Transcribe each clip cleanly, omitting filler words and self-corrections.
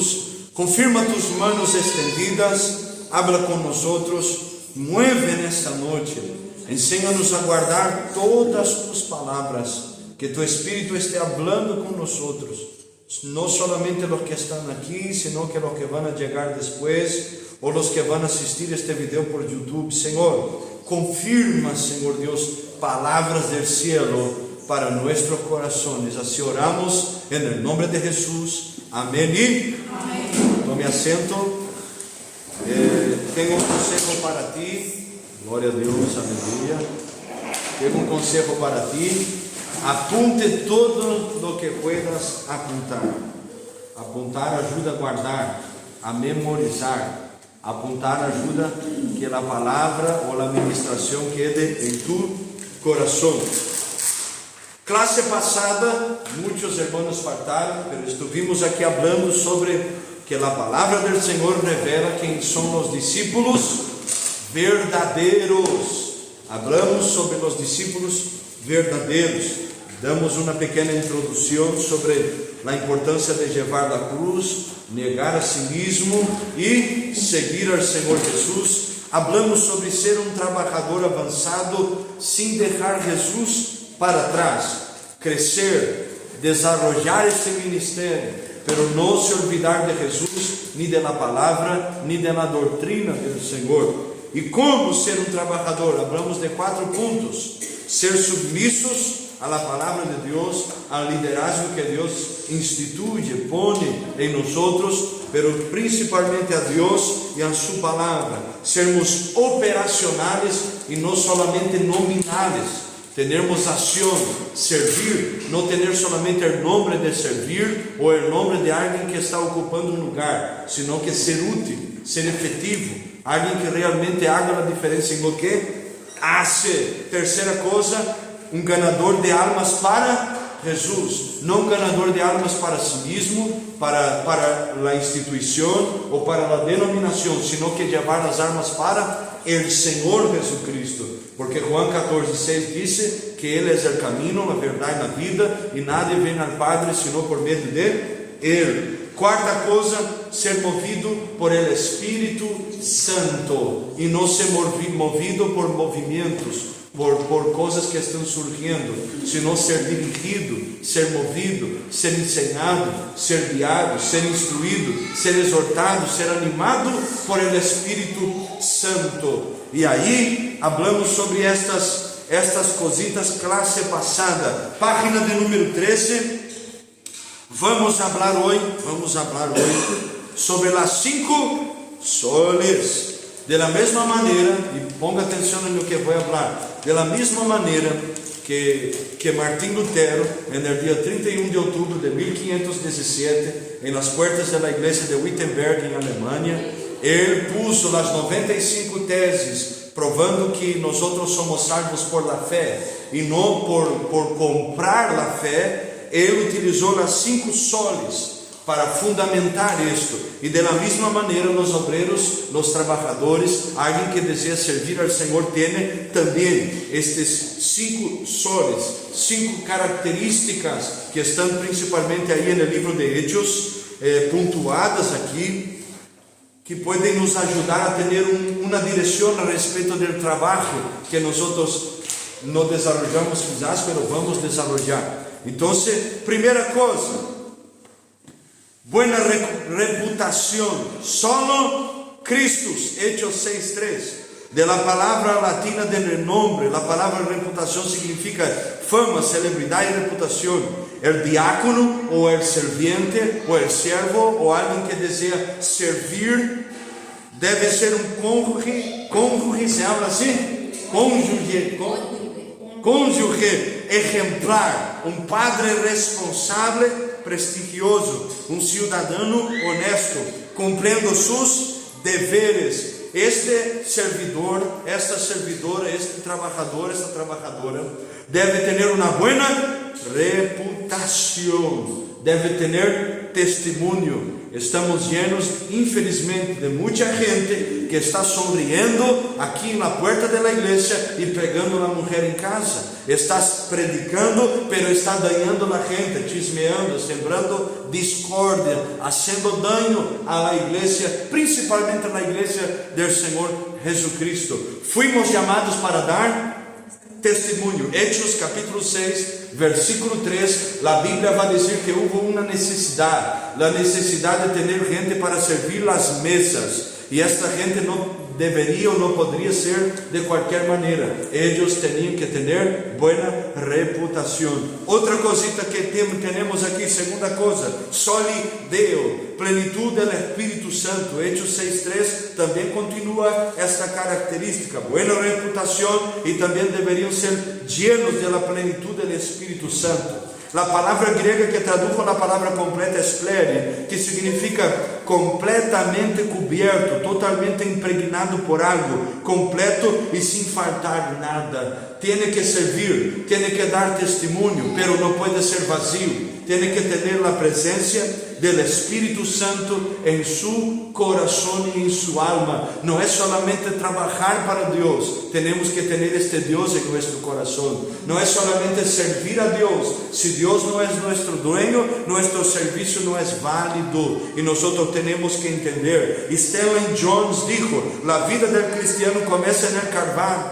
Jesús, confirma tus manos extendidas, habla con nosotros, mueve en esta noche, enséñanos a guardar todas tus palabras, que tu Espíritu esté hablando con nosotros, no solamente los que están aquí, sino que los que van a llegar después, o los que van a asistir este video por YouTube. Señor, confirma, Señor Dios, palabras del cielo para nuestros corazones. Así oramos en el nombre de Jesús. Amén y amén. Tome asiento. Tengo un consejo para ti. Gloria a Dios, aleluya. Tengo un consejo para ti. Apunte todo lo que puedas apuntar. Apuntar ayuda a guardar, a memorizar. Apuntar ajuda que a palavra ou a ministração quede em tu coração. Clase passada, muitos irmãos faltaram, mas estivemos aqui falando sobre que a palavra do Senhor revela quem são os discípulos verdadeiros. Hablamos sobre os discípulos verdadeiros. Damos uma pequena introdução sobre a importância de levar a cruz, negar a si mesmo e seguir ao Senhor Jesus. Hablamos sobre ser um trabalhador avançado sem deixar Jesus para trás, crescer, desarrollar este ministério, pero não se olvidar de Jesus, nem da palavra, nem da doutrina do Senhor. E como ser um trabalhador? Hablamos de 4 pontos: ser submissos a la palavra de Deus, al liderazgo que Deus instituye, pone em nosotros, pero principalmente a Deus e a sua palavra. Sermos operacionais e não solamente nominales. Termos ação, servir, não ter solamente o nome de servir ou o nome de alguém que está ocupando um lugar, sino que ser útil, ser efetivo, alguém que realmente haga a diferença em lo que hace. Terceira coisa, um ganador de almas para Jesus, não um ganador de almas para si mesmo, para a instituição ou para a denominação, sino que levar as almas para o Senhor Jesucristo, porque Juan 14:6 diz que Ele é o caminho, a verdade e a vida, e nada vem ao Padre senão por meio de Ele. Quarta coisa, ser movido por el Espírito Santo e não ser movido por movimentos, por coisas que estão surgindo, senão ser dirigido, ser movido, ser ensinado, ser guiado, ser instruído, ser exortado, ser animado por el Espírito Santo. E aí, hablamos sobre estas cositas clase passada, página de número 13. Vamos falar hoje sobre as 5 soles. De la mesma maneira, e ponga atenção no que vou falar, de la mesma maneira que Martín Lutero, no dia 31 de outubro de 1517, em las puertas da igreja de Wittenberg, em Alemanha, ele puso as 95 teses, provando que nós somos salvos por la fé, e não por comprar la fé. Ele utilizou as 5 soles para fundamentar isto. E de la mesma maneira, os obreiros, os trabalhadores, alguém que deseja servir ao Senhor, tem também estes 5 soles, 5 características que estão principalmente aí no livro de Hechos, pontuadas aqui, que podem nos ajudar a ter uma direção a respeito do trabalho que nós não desenvolvemos quizás, mas vamos desenvolver. Então, primeira coisa, buena reputación, solo Christus, Hechos 6:3. De la palabra latina de renombre, la palabra reputación significa fama, celebridad y reputación. El diácono o el serviente o el siervo o alguien que desea servir debe ser un cónyuge, se habla así, cónyuge ejemplar, un padre responsable, prestigioso, um cidadão honesto, cumprindo seus deveres. Este servidor, esta servidora, este trabalhador, esta trabalhadora deve ter uma boa reputação, deve ter testemunho, Estamos llenos, infelizmente, de mucha gente que está sonriendo aquí en la puerta de la iglesia y pegando a la mujer en casa. Estás predicando, pero está dañando a la gente, chismeando, sembrando discordia, haciendo daño a la iglesia, principalmente a la iglesia del Señor Jesucristo. Fuimos llamados para dar testemunho. Hechos capítulo 6, versículo 3, la Biblia va a decir que hubo una necesidad, la necesidad de tener gente para servir las mesas, y esta gente no debería o no podría ser de cualquier manera. Ellos tenían que tener buena reputación. Otra cosita que tenemos aquí, segunda cosa, solideo, plenitud del Espíritu Santo. Hechos 6:3 también continúa esta característica, buena reputación, y también deberían ser llenos de la plenitud del Espíritu Santo. La palabra griega que tradujo la palabra completa es plere, que significa completamente cubierto, totalmente impregnado por algo, completo y sin faltar nada. Tiene que servir, tiene que dar testimonio, pero no puede ser vacío. Tiene que tener la presencia del Espíritu Santo en su corazón y en su alma. No es solamente trabajar para Dios, tenemos que tener este Dios en nuestro corazón. No es solamente servir a Dios. Si Dios no es nuestro dueño, nuestro servicio no es válido, y nosotros tenemos que entender. Stellan Jones dijo: la vida del cristiano comienza en el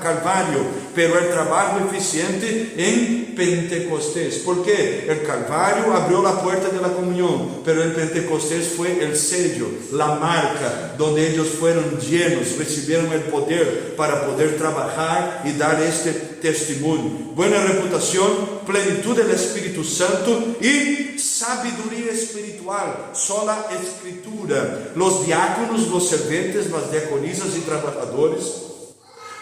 Calvario, pero el trabajo eficiente en Pentecostés. ¿Por qué? El Calvario abrió la puerta de la comunión, pero el Pentecostés fue el sello, la marca, donde ellos fueron llenos, recibieron el poder para poder trabajar y dar este testimonio. Buena reputación, plenitud del Espíritu Santo y sabiduría espiritual, sola escritura. Los diáconos, los serventes, las diaconisas y trabajadores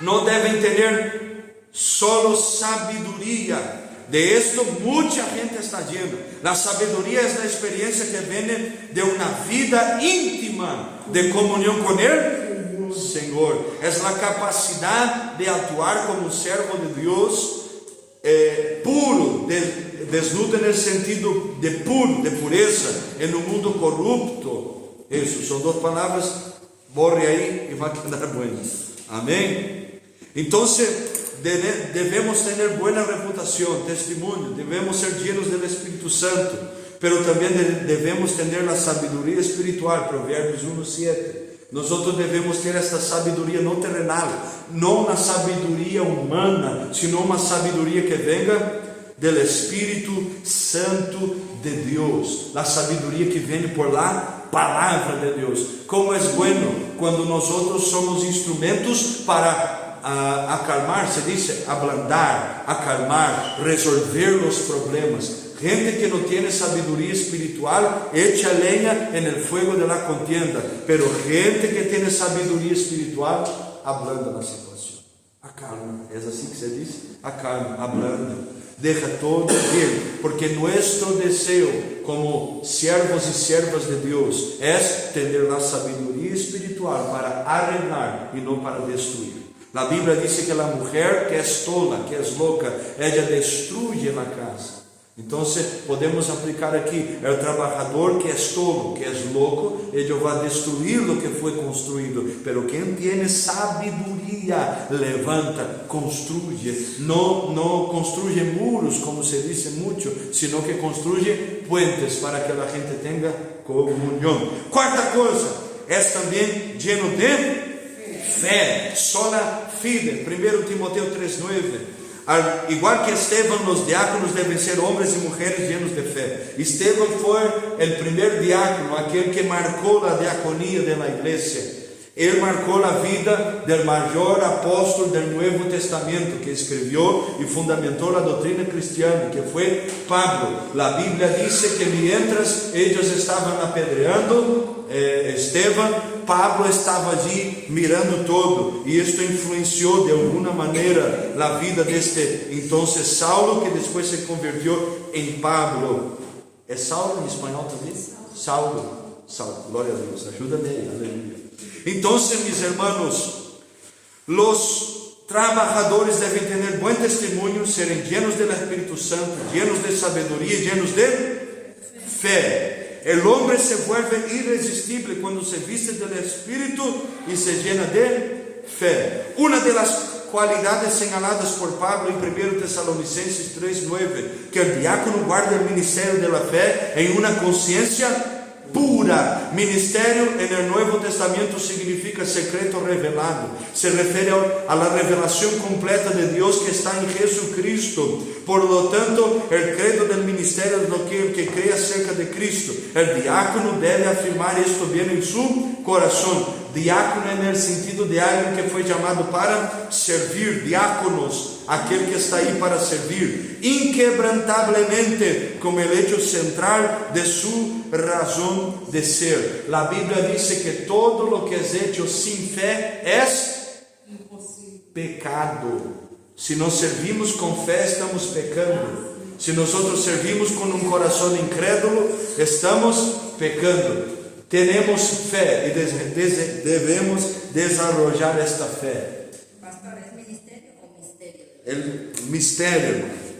no deben tener solo sabiduría. De esto mucha gente está llena. La sabiduría es la experiencia que viene de una vida íntima de comunión con el Señor. Es la capacidad de actuar como un servo de Dios, puro, desnudo en el sentido de puro, de pureza, en un mundo corrupto. Eso son dos palabras, borre ahí y va a quedar bueno. Amén. Entonces debemos tener buena reputación, testimonio, debemos ser llenos del Espíritu Santo, pero también debemos tener la sabiduría espiritual. Proverbios 1:7. Nosotros debemos ter esta sabiduría no terrenal, no una sabiduría humana, sino una sabiduría que venga del Espíritu Santo de Dios, la sabiduría que viene por la palabra de Dios. Como es bueno cuando nosotros somos instrumentos para acalmar, se dice ablandar, acalmar, resolver los problemas. Gente que no tiene sabiduría espiritual echa leña en el fuego de la contienda, pero gente que tiene sabiduría espiritual ablanda la situación, acalma. Es así que se dice, acalma, ablanda, deja todo bien, porque nuestro deseo como siervos y siervas de Dios es tener la sabiduría espiritual para arreglar y no para destruir. La Biblia dice que la mujer que es tola, que es loca, ella destruye la casa. Entonces podemos aplicar aquí, el trabajador que es tolo, que es loco, ellos va a destruir lo que fue construido, pero quien tiene sabiduría levanta, construye, no construye muros como se dice mucho, sino que construye puentes para que la gente tenga comunión. Cuarta cosa, es también lleno de fe, sola fide. 1 Timoteo 3:9. Igual que Esteban, los diáconos deben ser hombres y mujeres llenos de fe. Esteban fue el primer diácono, aquel que marcó la diaconía de la iglesia. Él marcó la vida del mayor apóstol del Nuevo Testamento, que escribió y fundamentó la doctrina cristiana, que fue Pablo. La Biblia dice que mientras ellos estaban apedreando Esteban, Pablo estaba allí mirando todo, y esto influenció de alguna manera la vida de este entonces Saulo, que después se convirtió en Pablo. ¿Es Saulo en español también? Saulo, gloria a Dios, ayúdame, aleluya. Entonces, mis hermanos, los trabajadores deben tener buen testimonio, ser llenos del Espíritu Santo, llenos de sabiduría, llenos de fe. El hombre se vuelve irresistible cuando se viste del Espíritu y se llena de fe. Una de las cualidades señaladas por Pablo en 1 Tesalonicenses 3:9, que el diácono guarda el ministerio de la fe en una conciencia pura. Ministerio en el Nuevo Testamento significa secreto revelado. Se refiere a la revelación completa de Dios que está en Jesucristo. Por lo tanto, el credo del ministerio es lo que el que cree acerca de Cristo. El diácono debe afirmar esto bien en su corazón. Diácono en el sentido de alguien que fue llamado para servir. Diáconos, aquel que está ahí para servir inquebrantablemente como el hecho central de su razón de ser. La Biblia dice que todo lo que es hecho sin fe es pecado. Si nos servimos con fe, estamos pecando. Si nosotros servimos con un corazón incrédulo, estamos pecando. Tenemos fe y debemos desarrollar esta fe. Pastor, ¿es ministerio o misterio? El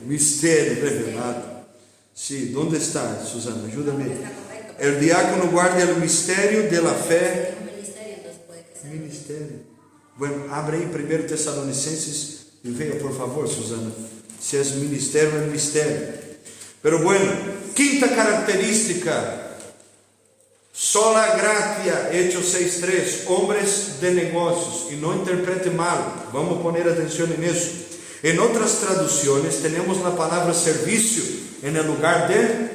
misterio revelado. Sí, ¿dónde está, Susana? Ayúdame. Está correcto. El diácono guarda el misterio de la fe. Un ministerio, entonces puede que sea. Ministerio. Bueno, abre aí 1 Tesalonicenses e veja, por favor, Susana, se es ministerio, el misterio. Pero bueno, quinta característica. Sola gratia, Hechos 6:3, hombres de negocios, y no interprete mal, vamos a poner atención en eso. En otras traducciones tenemos la palabra servicio en el lugar de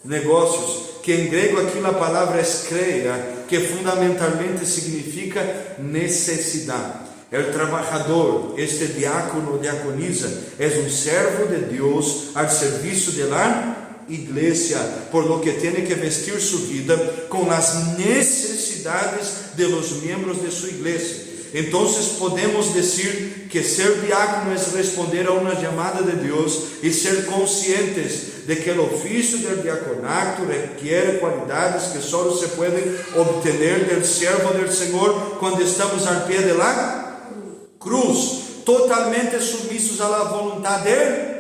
negocios, que en griego aquí la palabra es kreia, que fundamentalmente significa necesidad. El trabajador, este diácono o diaconisa, es un servo de Dios al servicio de la iglesia, por lo que tiene que vestir su vida con las necesidades de los miembros de su iglesia. Entonces podemos decir que ser diácono es responder a una llamada de Dios y ser conscientes de que el oficio del diaconato requiere cualidades que solo se pueden obtener del siervo del Señor cuando estamos al pie de la cruz, totalmente sumisos a la voluntad del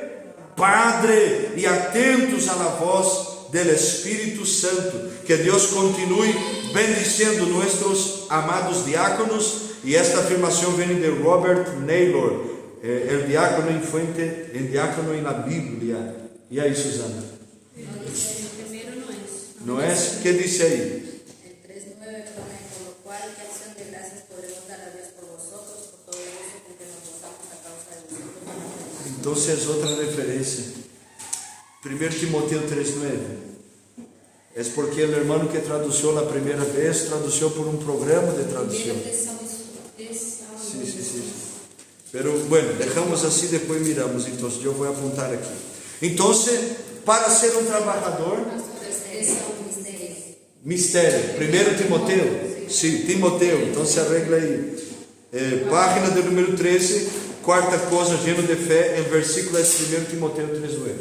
Padre y atentos a la voz del Espíritu Santo. Que Dios continúe bendiciendo nuestros amados diáconos. Y esta afirmación viene de Robert Naylor, el diácono en diácono en la Biblia. Y ahí, Susana. No dice, el primero no es. ¿No es? ¿Qué dice ahí? El 3:9 pone, por lo cual, qué acción de gracias podremos dar a Dios por vosotros, por todo eso con que nos gozamos a causa de vosotros. Entonces es otra referencia. 1 Timoteo 3:9. Es porque el hermano que tradució la primera vez, tradució por un programa de traducción. Sí. Pero bueno, dejamos así, después miramos. Entonces yo voy a apuntar aquí. Entonces, para ser un trabajador, Es un misterio. misterio. 1 Timoteo. Sí, Timoteo. Entonces arregla ahí. Página de número 13, cuarta cosa, lleno de fe. El versículo es 1 Timoteo 3:9.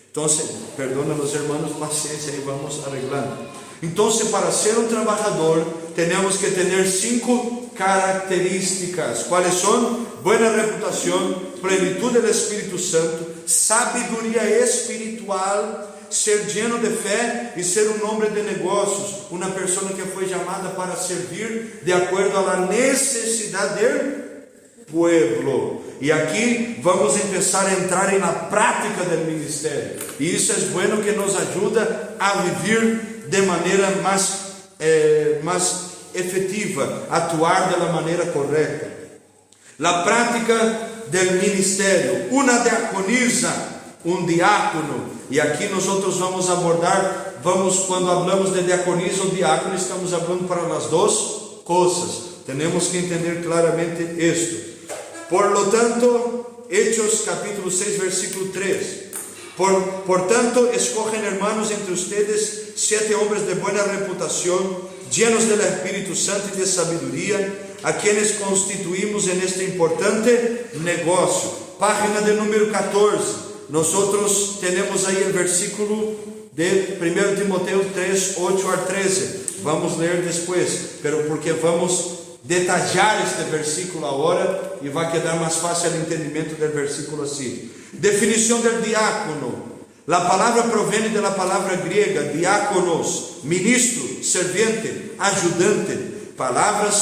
Entonces, perdona a los hermanos, paciencia, y vamos arreglando. Entonces, para ser un trabajador, tenemos que tener 5 características. ¿Cuáles son? Buena reputación, plenitud del Espíritu Santo, sabiduría espiritual, ser lleno de fe y ser un hombre de negocios, una persona que fue llamada para servir de acuerdo a la necesidad del pueblo. Y aquí vamos a empezar a entrar en la práctica del ministerio. Y eso es bueno, que nos ayuda a vivir de manera más efectiva, actuar de la manera correcta. La práctica del ministerio. Una diaconisa, un diácono. Y aquí nosotros vamos a abordar, cuando hablamos de diaconisa o diácono, estamos hablando para las dos cosas. Tenemos que entender claramente esto. Por lo tanto, Hechos capítulo 6, versículo 3. Por tanto, escogen hermanos entre ustedes 7 hombres de buena reputación, llenos del Espíritu Santo y de sabiduría, a quienes constituimos en este importante negocio. Página de número 14. Nosotros tenemos ahí el versículo de 1 Timoteo 3, 8 al 13. Vamos a leer después, pero porque vamos detallar este versículo ahora y va a quedar más fácil el entendimiento del versículo así. Definición del diácono. La palabra proviene de la palabra griega diáconos, ministro, servente, ajudante. Palavras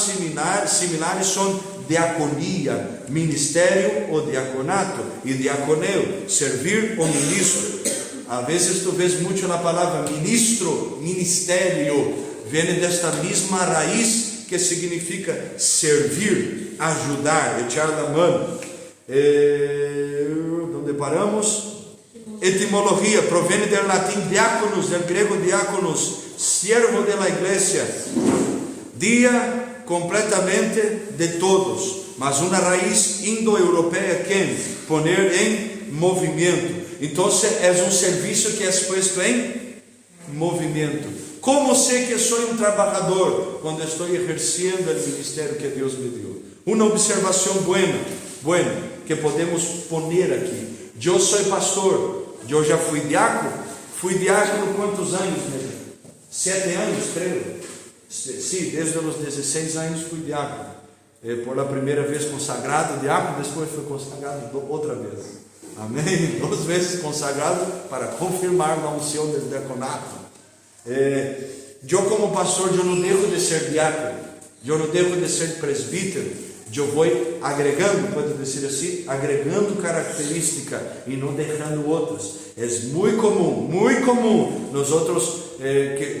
similares são diaconia, ministério ou diaconato, e diaconeu, servir ou ministro. Às vezes tu vês muito na palavra ministro, ministério, vem desta mesma raiz que significa servir, ajudar, echar la mano. Onde paramos? Etimologia, provém do latim diáconos, do grego diáconos, siervo de la iglesia. Dia completamente de todos, mas uma raiz indo-europeia que poner em movimento. Então é um serviço que é exposto em movimento. Como sei que sou um trabalhador quando estou exercendo o ministério que Deus me deu? Uma observação buena que podemos poner aqui. Eu sou pastor, eu já fui diácono. Fui diácono quantos anos? 7 anos, creio. Sim, desde os 16 anos fui diácono. Por a primeira vez consagrado diácono, depois fui consagrado outra vez. Amém? 2 vezes consagrado para confirmar a unção do diaconato. Eu como pastor, eu não devo de ser diácono, eu não devo de ser presbítero. Eu vou agregando, pode dizer assim, agregando características e não deixando outras. É muito comum, nós outros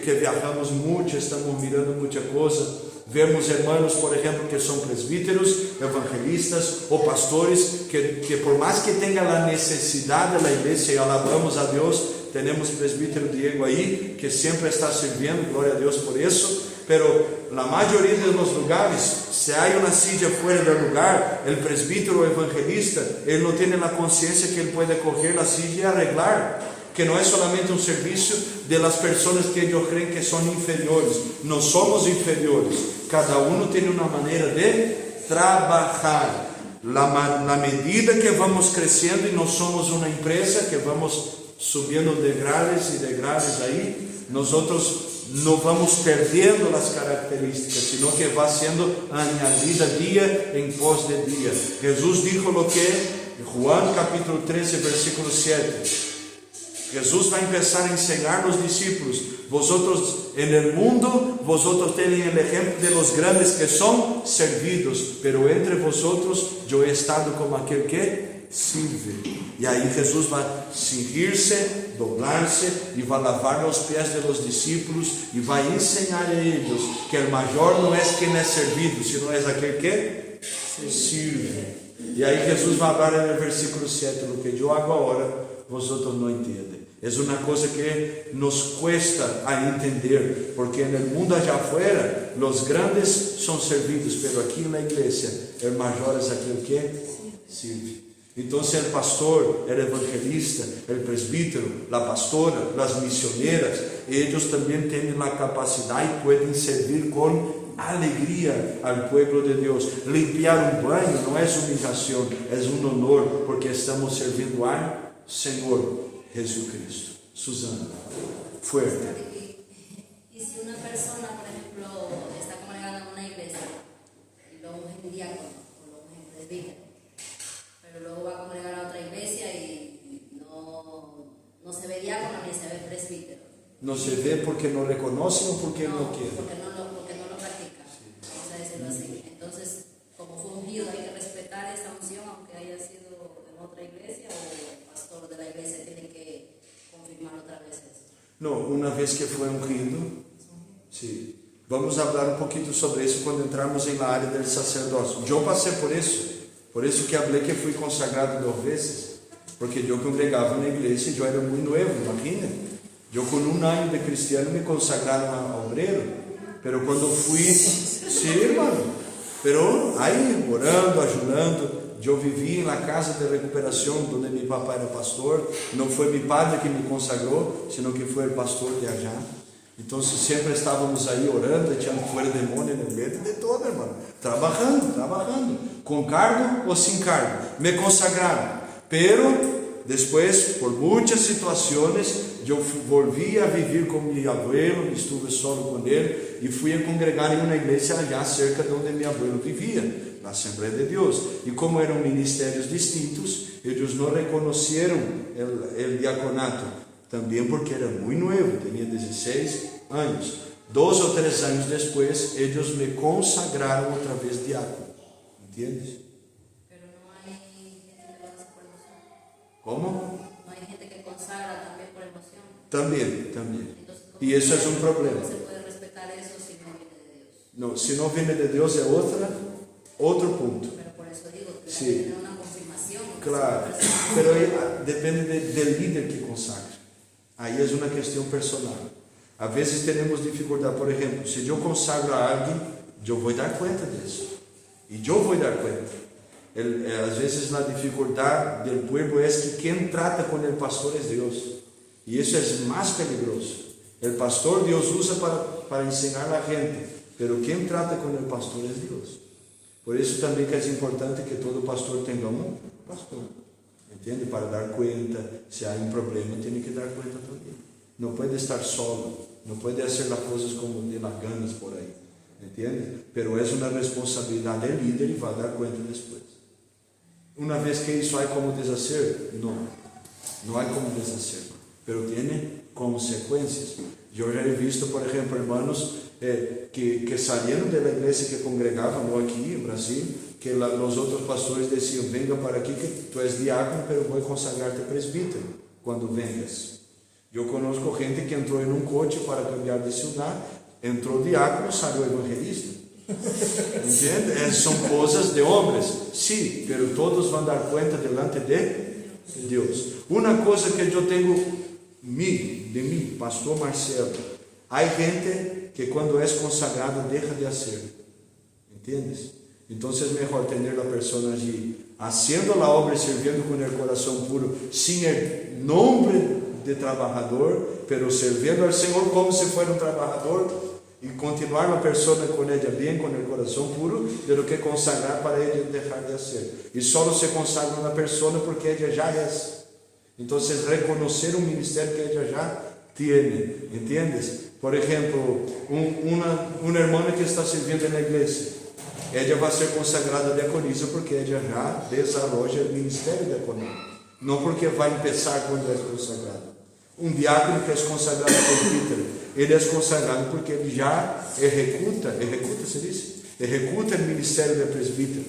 que viajamos muito, estamos mirando muita coisa, vemos irmãos, por exemplo, que são presbíteros, evangelistas ou pastores, que por mais que tenham a necessidade da igreja, e alabamos a Deus, temos presbítero Diego aí, que sempre está servindo, glória a Deus por isso. Pero na maioria dos lugares, se há uma silla fora do lugar, o presbítero ou evangelista, ele não tem a consciência que ele pode coger a silla e arreglar, que não é solamente um serviço de las pessoas que eles creem que são inferiores. Não somos inferiores, cada um tem uma maneira de trabalhar. Na medida que vamos crescendo e nós somos uma empresa que vamos subindo degraus e degraus aí, nós outros não vamos perdendo as características, sino que vai sendo añadida dia em pós de dia. Jesus dijo lo que, Juan capítulo 13, versículo 7. Jesus vai começar a ensinar aos discípulos: vosotros en el mundo, vosotros tenéis el ejemplo de los grandes que son servidos, pero entre vosotros yo he estado como aquel que sirve. E aí Jesus vai cingir-se, doblar-se e vai lavar os pés dos discípulos e vai ensinar a eles que o maior não é quem é servido, sino é aquele que sirve. E aí Jesus vai falar no versículo 7: o que eu hago agora, vosotros não entendem. É uma coisa que nos cuesta a entender, porque no mundo allá afuera, os grandes são servidos, pero aqui na igreja, o maior é aquele que sirve. Então, o pastor, o evangelista, o presbítero, a pastora, as missioneras, eles também têm a capacidade e podem servir com alegria ao povo de Deus. Limpiar um banho não é humilhação, é um honor, porque estamos servindo ao Senhor Jesucristo. Susana, fuerte. Y si una persona, por ejemplo, está congregada en una iglesia y luego es un diácono o luego es un presbítero, pero luego va a congregar a otra iglesia y no se ve diácono ni se ve presbítero. No se ve porque no reconocen o porque no quieren. Porque no lo practica, vamos a decirlo así. Entonces, como fue ungido, hay que respetar esa unción, aunque haya sido en otra iglesia, o el pastor de la iglesia tiene que confirmar otra vez eso. No, una vez que fue ungido, sí. Vamos falar um pouquinho sobre isso quando entrarmos na área do sacerdócio. Eu passei por isso que falei que fui consagrado 2 vezes, porque eu congregava na igreja e eu era muito novo, imagina. Eu com 1 ano de cristiano me consagraram a obreiro, pero quando fui, sim, irmão, pero aí orando, ajudando, eu vivi na casa de recuperação, onde meu papai era pastor. Não foi meu padre que me consagrou, sino que foi o pastor de allá. Então sempre estávamos aí orando, echando fora demônio no meio de todo, irmão, trabalhando, com cargo ou sem cargo. Me consagraram, pero depois, por muitas situações, eu volvi a viver com meu abuelo, estive solo com ele e fui a congregar em uma igreja allá cerca de onde meu abuelo vivia, na Assembleia de Deus. E como eram ministérios distintos, eles não reconheceram o diaconato, também porque era muito novo, tinha 16 años. 2 o 3 años después, ellos me consagraron otra vez diácono. ¿Entiendes? Pero no hay gente que lo hace por emoción. ¿Cómo? No hay gente que consagra también por emoción. También. Entonces, Y eso es un problema. ¿cómo se puede respetar eso si no viene de Dios? No, si no viene de Dios es otro punto. Pero por eso digo que Sí. hay que tener una confirmación. Claro, pero aí depende del líder que consagra. Aí é uma questão personal. Às vezes temos dificuldade, por exemplo, se eu consagro a alguém, eu vou dar conta disso. E eu vou dar conta. Às vezes a dificuldade do povo é que quem trata com o pastor é Deus. E isso é mais peligroso. O pastor Deus usa para ensinar a gente, mas quem trata com o pastor é Deus. Por isso também que é importante que todo pastor tenha um pastor. Entende? Para dar conta, se há um problema, tem que dar conta também. Não pode estar solo, não pode fazer as coisas como de las ganas por aí. Entende? Pero é uma responsabilidade do líder e vai dar conta depois. Uma vez que isso há como deshacer, não há como deshacer, pero tem consequências. Eu já he visto, por exemplo, hermanos que saíram da igreja que congregavam aqui em Brasil, que os outros pastores diziam: venga para aqui que tu és diácono, pero vou consagrar-te presbítero quando vengas. Eu conozco gente que entrou em um coche para cambiar de cidade, entrou diácono, saiu evangelista. Entende? São coisas de homens, sim, pero todos vão dar conta delante de Deus. Uma coisa que eu tenho de mim, pastor Marcelo, há gente que quando é consagrado deixa de ser. ¿Entiendes? Então é melhor ter a pessoa allí haciendo a obra e servindo com o coração puro, sem o nome de trabalhador, pero servindo ao Senhor como se fosse um trabalhador, e continuar a pessoa com ela bem, com o coração puro, de lo que consagrar para ele deixar de ser. E só se consagra uma pessoa porque ela já é. Então, reconhecer um ministério que ela já tem. ¿Entiendes? Por exemplo, uma irmã que está servindo na igreja, ela vai ser consagrada diaconisa porque ela já desenvolve o ministério diaconal. Não porque vai começar quando é consagrado. Um diácono que é consagrado presbítero, ele é consagrado porque ele já executa o ministério de presbítero.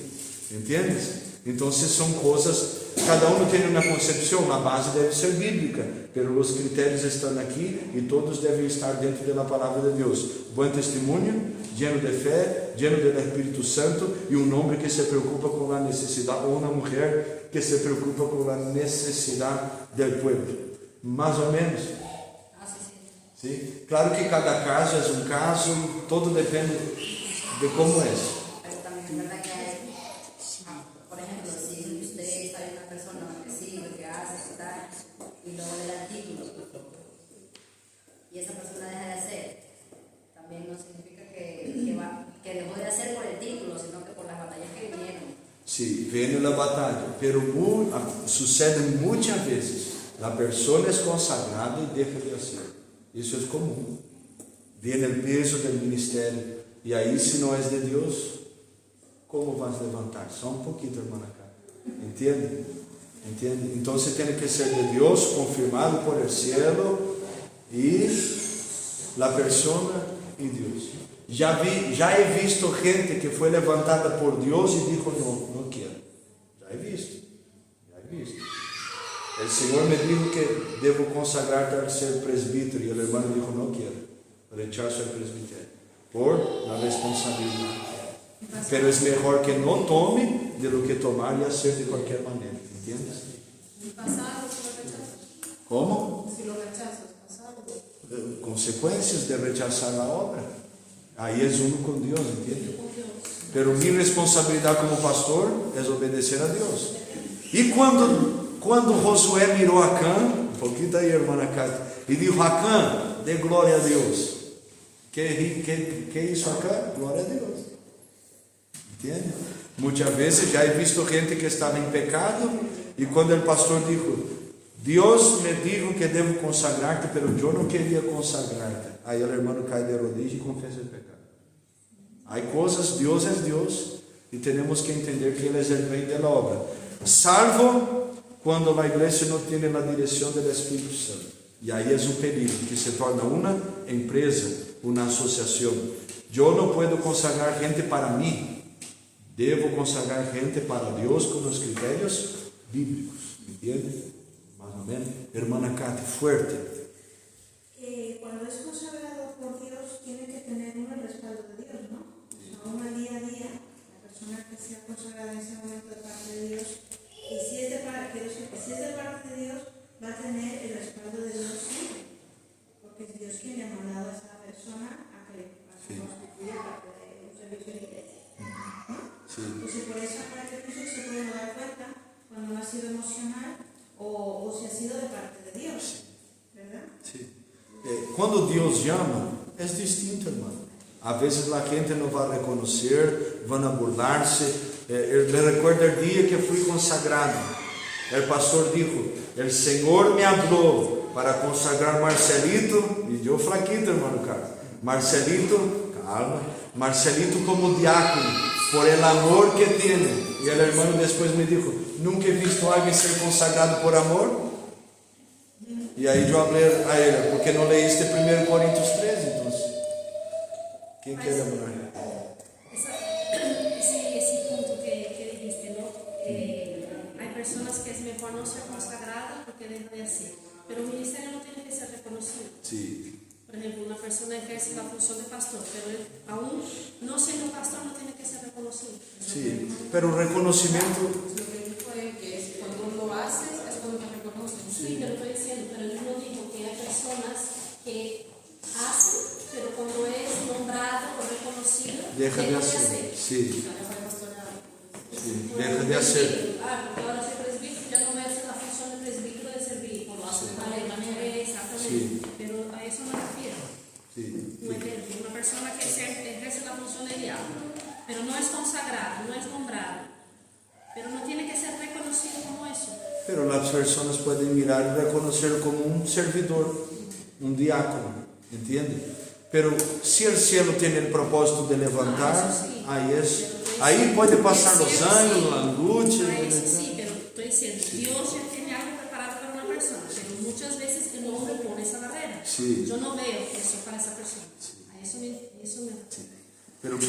¿Entiendes? Então, são coisas, cada um tem uma concepção, a base deve ser bíblica, mas os critérios estão aqui e todos devem estar dentro da palavra de Deus. Bom testemunho, lleno de fé, lleno do Espírito Santo e um homem que se preocupa com a necessidade, ou uma mulher que se preocupa com a necessidade do povo. Mais ou menos. Sim. Claro que cada caso é um caso, todo depende de como é. Pero también es verdad que hay, por ejemplo, si usted está en una persona que sigue, que hace, que tal, y luego le da el título, y esa persona deja de hacer, también no significa que dejó de hacer por el título, sino que por las batallas que vinieron. Sim, vem na batalha, pero sucede muitas vezes. A pessoa é consagrada e deixa de ser. Isso é comum. Vem o peso do ministério. E aí, se não é de Deus, como vai se levantar? Só um pouquinho, irmã cá. Entende? Então, você tem que ser de Deus, confirmado por el cielo, e a pessoa em Deus. Já he visto gente que foi levantada por Deus e disse: não quero. Já he visto. O Senhor me disse que devo consagrar-te a ser presbítero, e o irmão disse: não quero. Rechazo el presbiterio por la responsabilidad. Pero es mejor que no tome de lo que tomar y hacer de cualquier manera. ¿Entiendes? ¿Y pasado si lo rechazas? ¿Cómo? Si lo rechazas, pasado. Consecuencias de rechazar la obra. Ahí es uno con Dios, ¿entiendes? Pero mi responsabilidad como pastor es obedecer a Dios. Y cuando Josué miró a Acán, un poquito ahí, hermana Cátia, y dijo: Acán, dê glória a Deus. Que hizo Acán? Glória a Deus. Entende? Muitas vezes já he visto gente que estava em pecado, e quando o pastor dijo: Deus me dijo que devo consagrar-te, pero eu não queria consagrar-te. Aí o irmão cai de rodillas e confessa o pecado. Há coisas, Deus é Deus, e temos que entender que Ele é o rei da obra. Salvo quando a igreja não tem a direção do Espírito Santo. Y ahí es un peligro, que se torna una empresa, una asociación. Yo no puedo consagrar gente para mí, debo consagrar gente para Dios con los criterios bíblicos. ¿Entiende? Más o menos. Hermana Katy, fuerte. Cuando es consagrado por Dios, tiene que tener uno el respaldo de Dios, ¿no? O sea, uno al día a día, la persona que sea consagrada en ese momento de parte de Dios, y si es de parte, si es de parte de Dios, va a tener el respaldo de Dios siempre, porque es Dios quien le ha mandado a esa persona a que constituya parte de un servicio de iglesia, ¿no? Sí. Entonces, por esa parte de se puede dar cuenta cuando no ha sido emocional o si ha sido de parte de Dios, ¿verdad? Sí. Cuando Dios llama, es distinto, hermano. A veces la gente no va a reconocer, van a burlarse. Me recuerdo el día que fui consagrado. El pastor dijo: el Señor me habló para consagrar Marcelito, y yo flaquito, hermano Carlos. Marcelito, calma, Marcelito como diácono, por el amor que tiene. Y el hermano después me dijo: nunca he visto a alguien ser consagrado por amor. Y ahí yo hablé a él: ¿por qué no leíste 1 Corintios 13 entonces? ¿Quién quiere hablar? Ese punto que dijiste, ¿no? Hay personas que es mejor no ser consagrada porque deja de hacer, pero el ministerio no tiene que ser reconocido. Sí. Por ejemplo, una persona ejerce la función de pastor, pero él, aún no siendo pastor, no tiene que ser reconocido. Sí, pero reconocimiento. Lo que dijo él, que es cuando lo haces, es cuando te reconocen. Sí, te lo estoy diciendo, pero él no dijo que hay personas que hacen, pero cuando es nombrado o reconocido, Deja de hacer. Sí. Sí, deja de hacer. Porque ahora soy presbítero, ya no me hace la función de presbítero de servir, o lo hace de tal manera, exactamente. Sí. Pero a eso me refiero. Sí. Un ejemplo, una persona que ejerce la función de diácono, pero no es consagrado, no es nombrado, pero no tiene que ser reconocido como eso. Pero las personas pueden mirar y reconocer como un servidor, un diácono, ¿entiende? Pero si el cielo tiene el propósito de levantar, Sí. ahí puede pasar los años, la lucha. Eso sí, pero estoy diciendo, Dios ya tiene algo preparado para una persona, pero muchas veces el hombre pone esa barrera. Sí. Yo no veo eso para esa persona. A eso me Pero,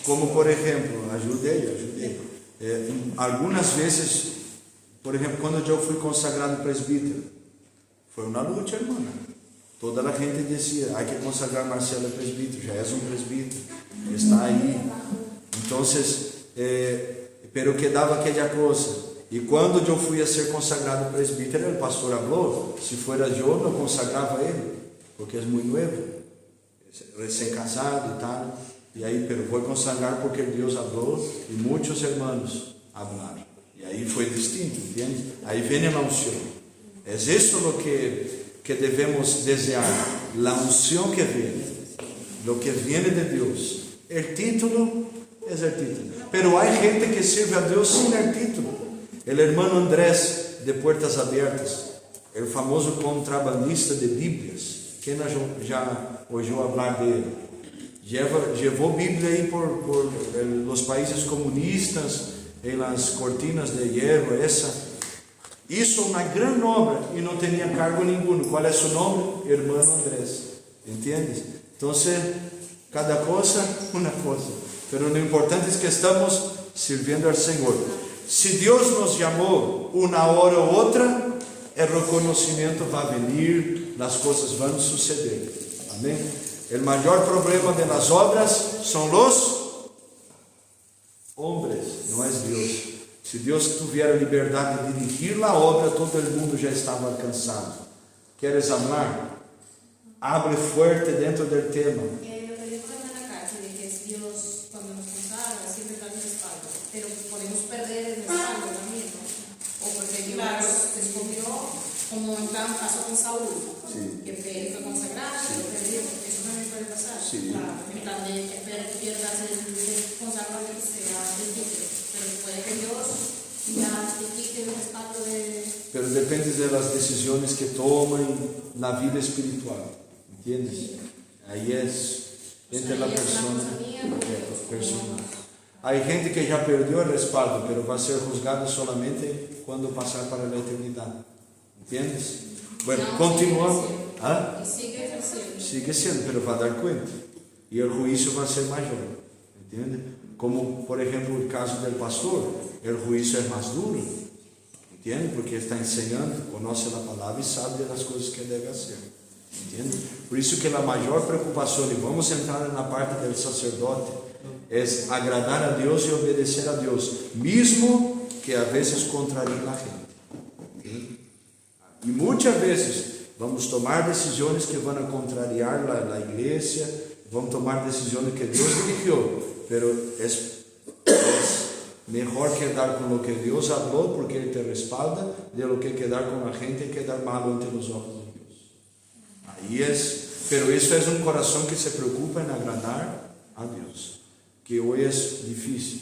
como por ejemplo, ayudé. Algunas veces, por ejemplo, cuando yo fui consagrado presbítero, fue una lucha, hermana. Toda la gente decía: hay que consagrar Marcelo presbítero, ya es un presbítero, está ahí. Entonces, pero quedaba aquella cosa. Y cuando yo fui a ser consagrado presbítero, el pastor habló: si fuera yo, no consagraba a él, porque es muy nuevo, recién casado y tal. Y ahí, pero fue consagrar porque Dios habló y muchos hermanos hablaron. Y ahí fue distinto, ¿entiendes? Ahí viene la unción. Es eso lo que debemos desear, la unción que viene, lo que viene de Dios. El título es el título, pero hay gente que sirve a Dios sin el título. El hermano Andrés de Puertas Abiertas, el famoso contrabandista de Biblias, ¿quién ya oyó hablar de él? Llevó Biblia ahí por los países comunistas, en las cortinas de hierro, esa. Hizo una gran obra y no tenía cargo ninguno. ¿Cuál es su nombre? Hermano Andrés. ¿Entiendes? Entonces, cada cosa, una cosa. Pero lo importante es que estamos sirviendo al Señor. Si Dios nos llamó una hora u otra, el reconocimiento va a venir, las cosas van a suceder. Amén. El mayor problema de las obras son los hombres, no es Dios. Si Dios tuviera libertad de dirigir la obra, todo el mundo ya estaba alcanzado. ¿Quieres hablar? Abre fuerte dentro del tema. Lo que dijo la Katy, de que es Dios cuando nos consagra, siempre da el respaldo, pero podemos perder el respaldo también, ¿no? O porque Dios te escogió, como en plan pasó con Saúl, Sí. que él fue consagrado, pero perdió, eso también puede pasar. Sí. Claro, en plan de que pierdas el consagrado que sea del título, pero puede que Dios ya te quite el respaldo de... Pero depende de las decisiones que toman la vida espiritual. ¿Entiendes? Ahí es entre la persona. Hay gente que ya perdió el respaldo, pero va a ser juzgada solamente cuando pasar para la eternidad. ¿Entiendes? Bueno, No, continuamos. sigue ejerciendo. ¿Ah? Y sigue ejerciendo. Sigue siendo, pero va a dar cuenta. E o juízo vai ser maior. Entende? Como, por exemplo, o caso do pastor. O juízo é mais duro. Entende? Porque está ensinando, conhece a palavra e sabe das coisas que deve fazer. Entende? Por isso que a maior preocupação, e vamos entrar na parte do sacerdote, é agradar a Deus e obedecer a Deus, mesmo que a vezes contrarie a gente. Entende? E muitas vezes vamos tomar decisões que vão contrariar a igreja, vamos tomar decisões que Deus dirigiu, pero é melhor quedar com o que Deus falou, porque Ele te respalda, de lo que quedar com a gente e quedar malo ante os olhos de Deus. Aí pero isso é um coração que se preocupa em agradar a Deus, que hoje é difícil.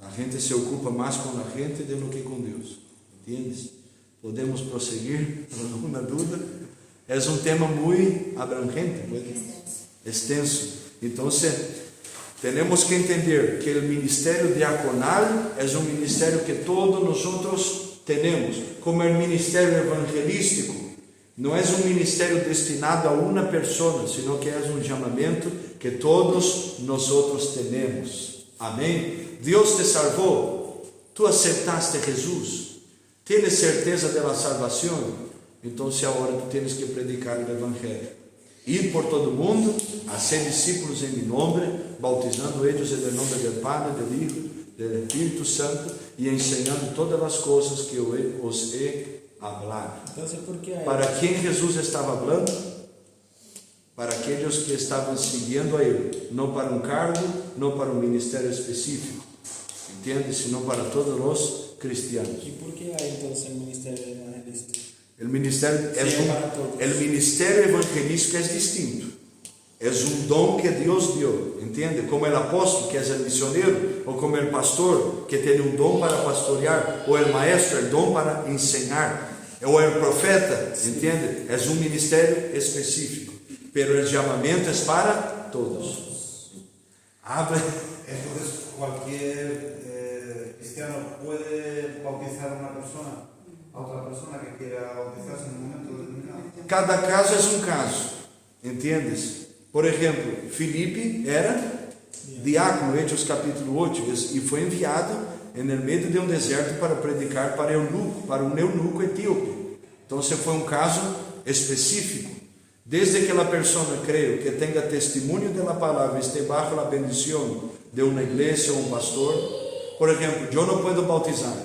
A gente se ocupa mais com a gente do que com Deus. ¿Entiendes? Podemos prosseguir, alguma dúvida? É um tema muito abrangente, extenso. Então, temos que entender que o ministério diaconal é um ministério que todos nós temos, como o ministério evangelístico. Não é um ministério destinado a uma pessoa, sino que é um chamamento que todos nós temos. Amém? Deus te salvou, tu aceitaste Jesus, tens certeza da salvação, então agora tu tens que predicar o evangelho. Ir por todo o mundo, a ser discípulos em meu nome, bautizando eles em nome do Pai, do Filho, do Espírito Santo e ensinando todas as coisas que eu os he hablado. Para quem Jesus estava falando? Para aqueles que estavam seguindo a Ele, não para um cargo, não para um ministério específico, entende? Senão para todos os cristianos. E por que há então o ministério evangelístico? O ministério evangelístico é distinto. É um dom que Deus deu, entende? Como o apóstolo, que é o missionário, ou como o pastor, que tem um dom para pastorear, ou o maestro, o dom para ensinar, ou o profeta, entende? É um ministério específico, pero o chamamento é para todos. Entonces, cualquier cristiano puede bautizar a una persona, a otra persona que quiera bautizarse en un momento determinado. Cada caso é um caso, entendes? Por exemplo, Filipe era diácono, Hechos capítulo 8, e foi enviado no meio de um deserto para predicar para um eunuco etíope. Então, esse foi um caso específico. Desde que a pessoa, creio, que tenha testemunho da palavra, esteja bajo a bendição de uma igreja ou um pastor. Por exemplo, eu não posso bautizar,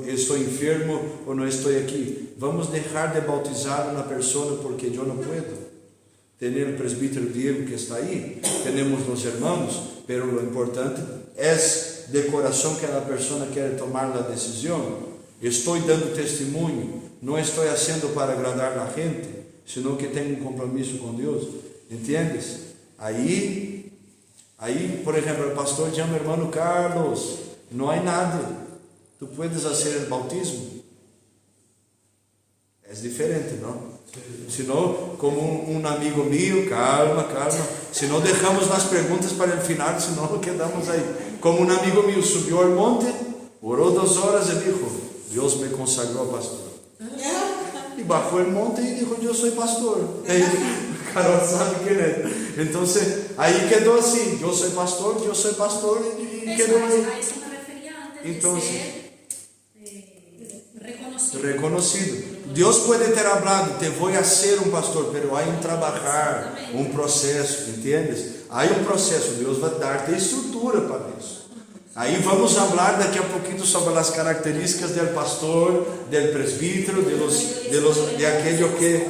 estou enfermo ou não estou aqui. Vamos deixar de bautizar uma pessoa porque eu não posso. Temos o presbítero Diego que está aí, temos os irmãos, mas o importante é de coração que a pessoa quer tomar a decisão. Estou dando testemunho, não estou fazendo para agradar a gente, senão que tenho um compromisso com Deus, entendes? Aí, por exemplo, o pastor chama o irmão Carlos, não há nada, tu puedes fazer o bautismo? É diferente, não? Senão, como um amigo meu, calma, senão deixamos as perguntas para o final, senão quedamos aí. Como um amigo meu subiu ao monte, orou 2 horas e disse, Deus me consagrou pastor. E bajou o monte e disse, eu sou pastor. Carol sabe quem é. Então, aí quedou assim, eu sou pastor e quedou aí. A isso me referia antes Então, de ser reconocido. Deus pode ter falado, te vou a ser um pastor, pero há trabalhar, um processo, entendes? Há um processo, Deus vai dar-te estrutura para isso. Aí vamos falar daqui a pouquinho sobre as características do pastor, do presbítero, de aquele que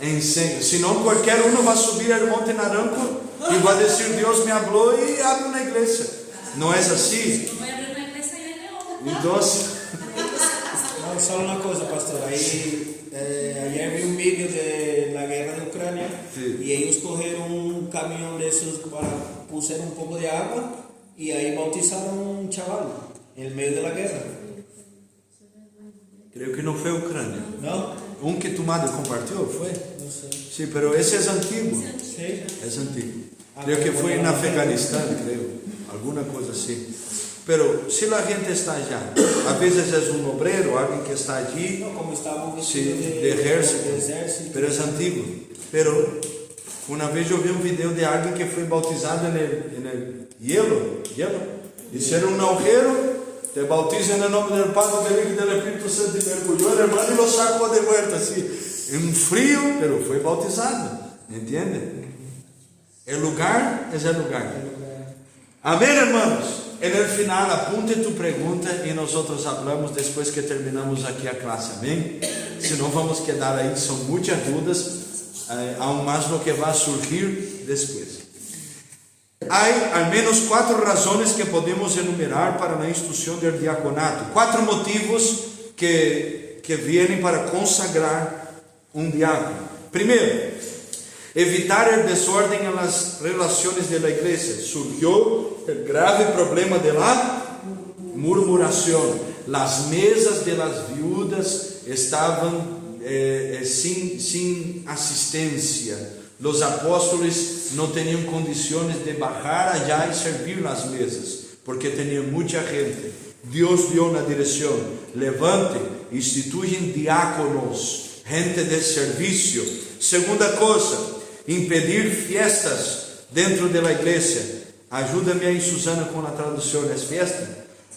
ensina. Senão qualquer um vai subir ao Monte Naranco e vai dizer, Deus me falou e abre uma igreja. Não é assim? Então, Não, só uma coisa, pastor. Ayer vi um vídeo da guerra da Ucrânia e eles correram um caminhão desses para puser um pouco de água e aí bautizaram um chaval no meio da guerra. Creio que não foi a Ucrânia. Não? Um que tu madre compartilhou, foi? Não sei. Sim, pero esse é antigo. Sim. É antigo. Creio que foi na Afeganistão, creio. Alguma coisa assim. Pero si la gente está allá, a veces es un obrero, alguien que está allí, No, como estaban sí, vestidos de ejército, de ejército. pero es antiguo. Pero una vez yo vi un video de alguien que fue bautizado en el hielo. Hicieron un agujero, te bautizan en el nombre del Padre, del Hijo y del Espíritu Santo, y mergulhó el hermano y lo sacó de vuelta, así, en frío, pero fue bautizado, ¿entiende? El lugar es el lugar. Amén, hermanos. En el final, apunte tu pregunta y nosotros hablamos después que terminamos aquí a clase, amén. Si no, vamos quedar ahí, son muchas dudas, aún más lo que va a surgir después. Hay al menos 4 razones que podemos enumerar para la institución del diaconato. 4 motivos que vienen para consagrar un diácono. Primero, evitar el desorden en las relaciones de la iglesia. Surgió el grave problema de la murmuración. Las mesas de las viudas estaban sin asistencia. Los apóstoles no tenían condiciones de bajar allá y servir las mesas, porque tenían mucha gente. Dios dio una dirección: levante, instituyen diáconos, gente de servicio. Segunda cosa, impedir fiestas dentro de la iglesia. Ayúdame ahí, Susana, con la traducción. ¿Es fiesta?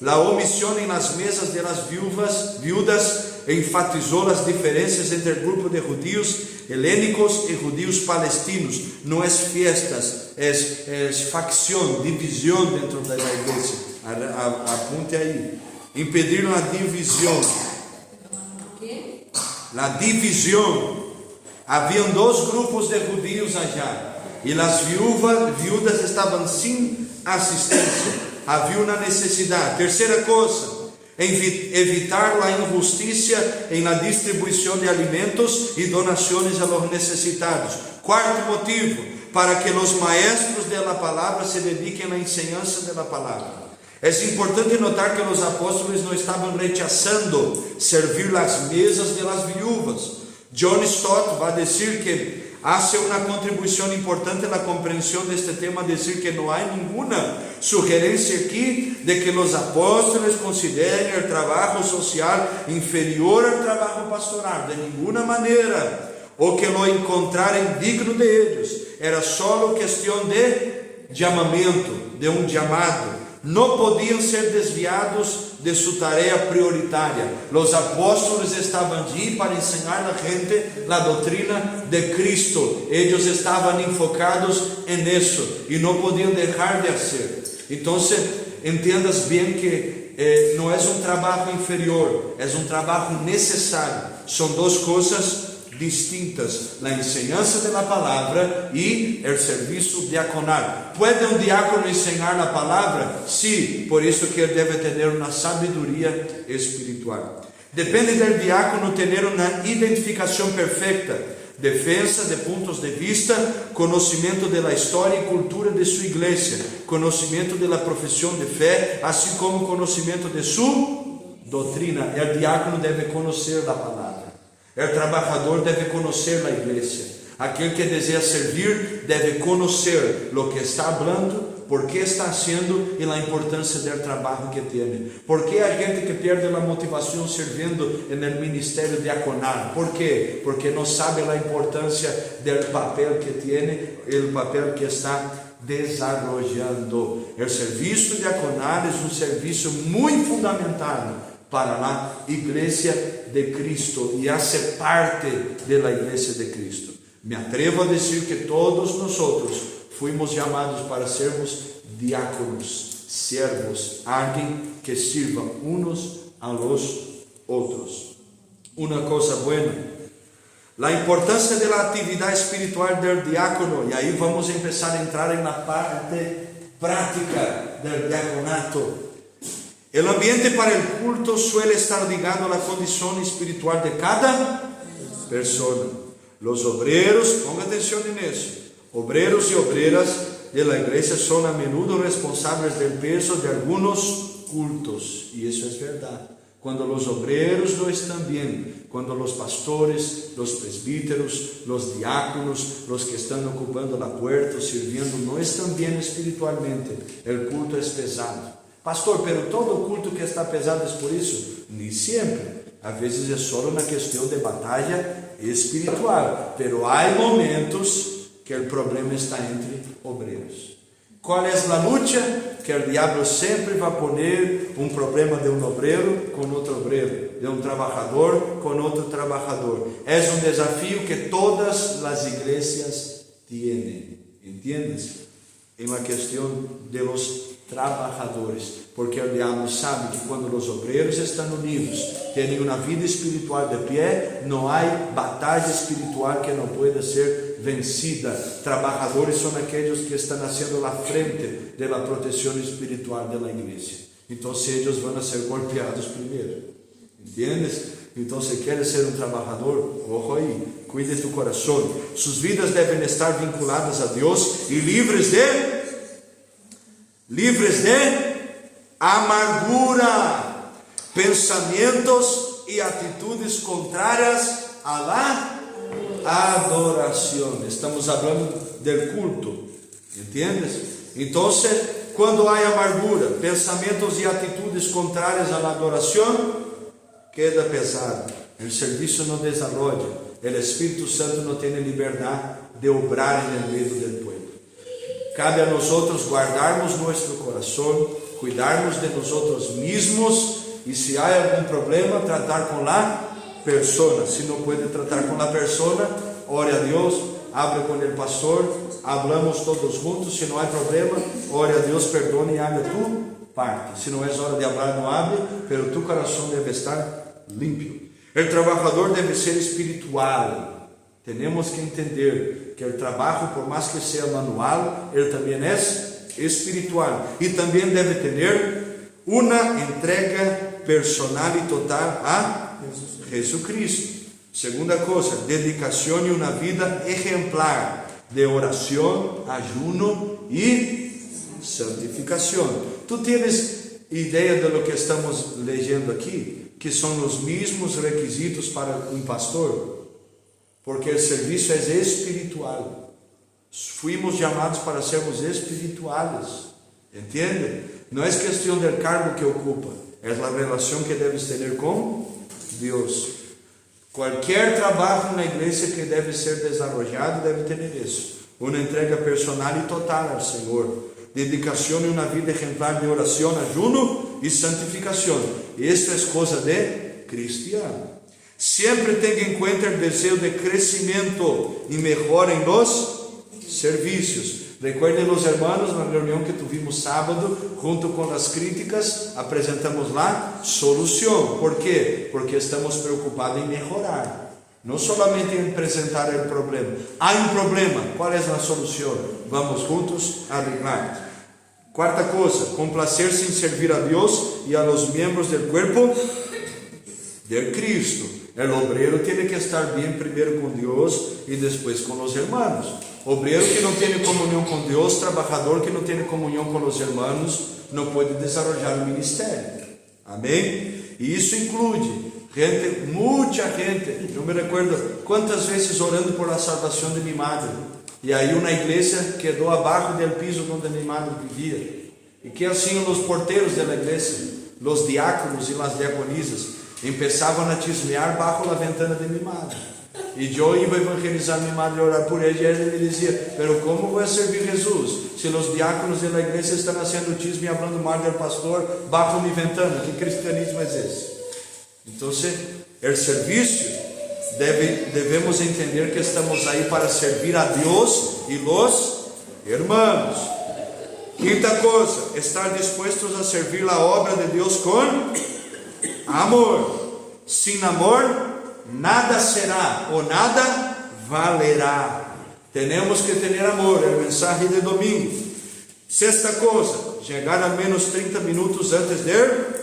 La omisión en las mesas de las viudas enfatizó las diferencias entre el grupo de judíos helénicos y judíos palestinos. No es fiestas, es facción, división dentro de la iglesia. Apunte ahí. Impedir la división. La división. Habían 2 grupos de judíos allá y las viudas estaban sin asistencia. Había una necesidad. Tercera cosa, evitar la injusticia en la distribución de alimentos y donaciones a los necesitados. Cuarto motivo, para que los maestros de la palabra se dediquen a la enseñanza de la palabra. Es importante notar que los apóstoles no estaban rechazando servir las mesas de las viudas. John Stott va a decir que hace una contribución importante a la comprensión de este tema, decir que no hay ninguna sugerencia aquí de que los apóstoles consideren el trabajo social inferior al trabajo pastoral, de ninguna manera, o que lo encontraren digno de ellos. Era solo cuestión de llamamiento, de un llamado. No podían ser desviados de su tarea prioritaria. Los apóstoles estaban allí para enseñar a la gente la doctrina de Cristo. Ellos estaban enfocados en eso y no podían dejar de hacer. Entonces, entiendas bien que no es un trabajo inferior, es un trabajo necesario. Son 2 cosas distintas: la enseñanza de la palabra y el servicio diaconal. ¿Puede un diácono enseñar la palabra? Sí, por eso que él debe tener una sabiduría espiritual. Depende del diácono tener una identificación perfecta, defensa de puntos de vista, conocimiento de la historia y cultura de su iglesia, conocimiento de la profesión de fe, así como conocimiento de su doctrina. El diácono debe conocer la palabra. El trabajador debe conocer la iglesia. Aquel que desea servir debe conocer lo que está hablando, por qué está haciendo y la importancia del trabajo que tiene. ¿Por qué hay gente que pierde la motivación sirviendo en el ministerio diaconal? ¿Por qué? Porque no sabe la importancia del papel que tiene, el papel que está desarrollando. El servicio diaconal es un servicio muy fundamental para la iglesia de Cristo y hace parte de la iglesia de Cristo. Me atrevo a decir que todos nosotros fuimos llamados para sermos diáconos, siervos, alguien que sirva unos a los otros. Una cosa buena, la importancia de la actividad espiritual del diácono, y ahí vamos a empezar a entrar en la parte práctica del diaconato. El ambiente para el culto suele estar ligado a la condición espiritual de cada persona. Los obreros, ponga atención en eso, obreros y obreras de la iglesia son a menudo responsables del peso de algunos cultos, y eso es verdad. Cuando los obreros no están bien, cuando los pastores, los presbíteros, los diáconos, los que están ocupando la puerta, sirviendo, no están bien espiritualmente, el culto es pesado. Pastor, pero todo culto que está pesado es por isso? Nem sempre. Às vezes é só na questão de batalha espiritual. Pero há momentos que o problema está entre obreiros. Qual é a luta? Que o diabo sempre vai poner um problema de um obreiro com outro obreiro, de um trabalhador com outro trabalhador. É um desafio que todas as igrejas têm. ¿Entiendes? É uma questão de los trabalhadores, porque o diabo sabe que quando os obreiros estão unidos, têm uma vida espiritual de pé, não há batalha espiritual que não pueda ser vencida. Trabalhadores são aqueles que estão haciendo a frente da proteção espiritual da igreja. Então, eles vão ser golpeados primeiro. ¿Entiendes? Então, se queres ser um trabalhador, ojo aí, cuide de tu coração. Suas vidas devem estar vinculadas a Deus e livres de amargura, pensamentos e atitudes contrárias à adoração. Estamos falando do culto, ¿entiendes? Então, quando há amargura, pensamentos e atitudes contrárias à adoração, queda pesado, o serviço não desenvolve, o Espírito Santo não tem liberdade de obrar no meio do povo. Cabe a nós guardarmos nosso coração, cuidarmos de nós mesmos e se há algum problema, tratar com a pessoa. Se não pode tratar com a pessoa, ore a Deus, hable com o pastor, hablamos todos juntos. Se não há problema, ore a Deus, perdone e haga tu parte. Se não é hora de falar, não hable, pero tu coração deve estar limpo. O trabalhador deve ser espiritual. Temos que entender que o trabalho, por mais que seja manual, ele também é espiritual. E também deve ter uma entrega personal e total a Jesucristo. Segunda coisa, dedicação e uma vida exemplar de oração, ayuno e santificação. Tu tens ideia de lo que estamos lendo aqui? Que são os mesmos requisitos para um pastor? Porque o serviço é espiritual. Fuimos chamados para sermos espirituais. Entende? Não é questão do cargo que ocupa, é a relação que deves ter com Deus. Qualquer trabalho na igreja que deve ser desenvolvido deve ter isso. Uma entrega personal e total ao Senhor. Dedicação e uma vida exemplar de oração, ayuno e santificação. Isto é coisa de cristiano. Sempre tenha em conta o desejo de crescimento e melhora em los serviços. Recuerden os hermanos, na reunião que tuvimos sábado, junto com as críticas, apresentamos lá solução. Por quê? Porque estamos preocupados em melhorar. Não somente em apresentar o problema. Há um problema, qual é a solução? Vamos juntos arreglar. Quarta coisa, complacer-se em servir a Deus e a los membros do corpo de Cristo. O obreiro tem que estar bem primeiro com Deus e depois com os irmãos. Obreiro que não tem comunhão com Deus, trabalhador que não tem comunhão com os irmãos, não pode desenvolver o ministério. Amém? E isso inclui gente, muita gente. Eu me recordo quantas vezes orando por a salvação de minha madre. E aí uma igreja quedou abaixo do piso onde minha madre vivia. E que assim os porteiros da igreja, os diáconos e as diaconisas, empezavam a chismear bajo a ventana de minha madre. E eu ia evangelizar minha madre e orar por ela, e ela me dizia: pero como vou servir Jesus se os diáconos da igreja estão fazendo chisme e falando mal do pastor bajo minha ventana? Que cristianismo é esse? Então, o serviço devemos entender que estamos aí para servir a Deus e os irmãos. Quinta coisa, estar dispostos a servir a obra de Deus com amor. Sem amor, nada será ou nada valerá. Temos que ter amor, é a mensagem de domingo. Sexta coisa, chegar ao menos 30 minutos antes de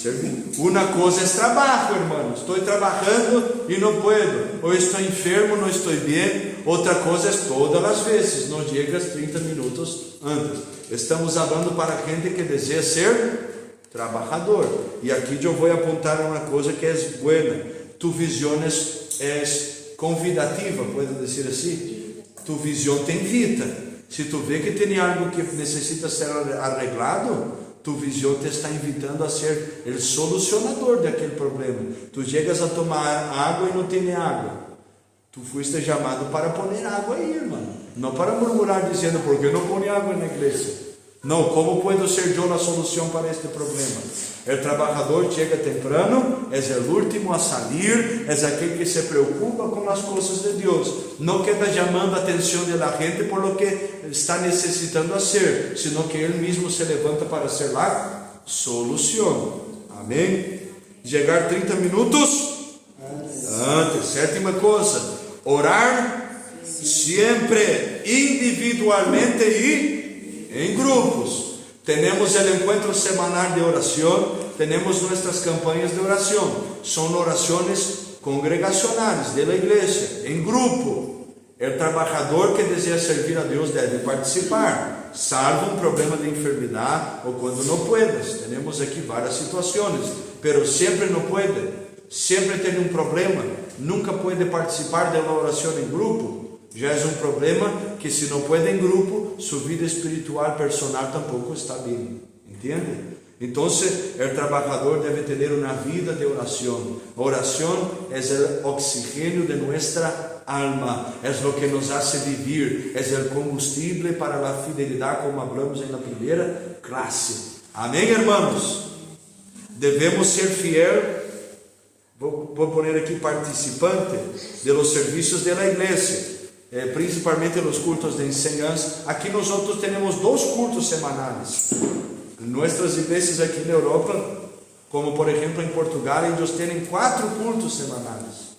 servir. Uma coisa é trabalho, irmãos. Estou trabalhando e não puedo. Ou estou enfermo, não estou bem. Outra coisa é todas as vezes. Não chegas 30 minutos antes. Estamos falando para gente que deseja ser trabalhador. E aqui eu vou apontar uma coisa que é buena. Tu visão é convidativa, pode dizer assim. Tu visão te invita. Se tu vê que tem algo que necessita ser arreglado, Tu visión te está invitando a ser el solucionador de aquel problema. Tú llegas a tomar agua y no tiene agua. Tú fuiste llamado para poner agua ahí, hermano. No para murmurar diciendo, ¿por qué no pone agua en la iglesia? No, ¿cómo puedo ser yo la solución para este problema? El trabajador llega temprano, es el último a salir, es aquel que se preocupa con las cosas de Dios. No queda llamando la atención de la gente por lo que está necesitando hacer, sino que él mismo se levanta para hacer la solución. Amén. Llegar 30 minutos antes. Sétima cosa, orar siempre individualmente y en grupos. Tenemos el encuentro semanal de oración, tenemos nuestras campañas de oración, son oraciones congregacionales de la iglesia, en grupo. El trabajador que desea servir a Dios debe participar, salvo un problema de enfermedad o cuando no puedas. Tenemos aquí varias situaciones, pero siempre no puede, siempre tiene un problema, nunca puede participar de una oración en grupo. Ya es un problema que si no puede en grupo, su vida espiritual personal tampoco está bien, ¿entiende? Entonces el trabajador debe tener una vida de oración. Oración es el oxígeno de nuestra alma, es lo que nos hace vivir, es el combustible para la fidelidad, como hablamos en la primera clase. Amén, hermanos. Debemos ser fiel. Vou poner aqui participante de los servicios de la iglesia. Principalmente los cultos de enseñanza. Aquí nosotros tenemos 2 cultos semanales. En nuestras iglesias aquí en Europa, como por ejemplo en Portugal, ellos tienen 4 cultos semanales.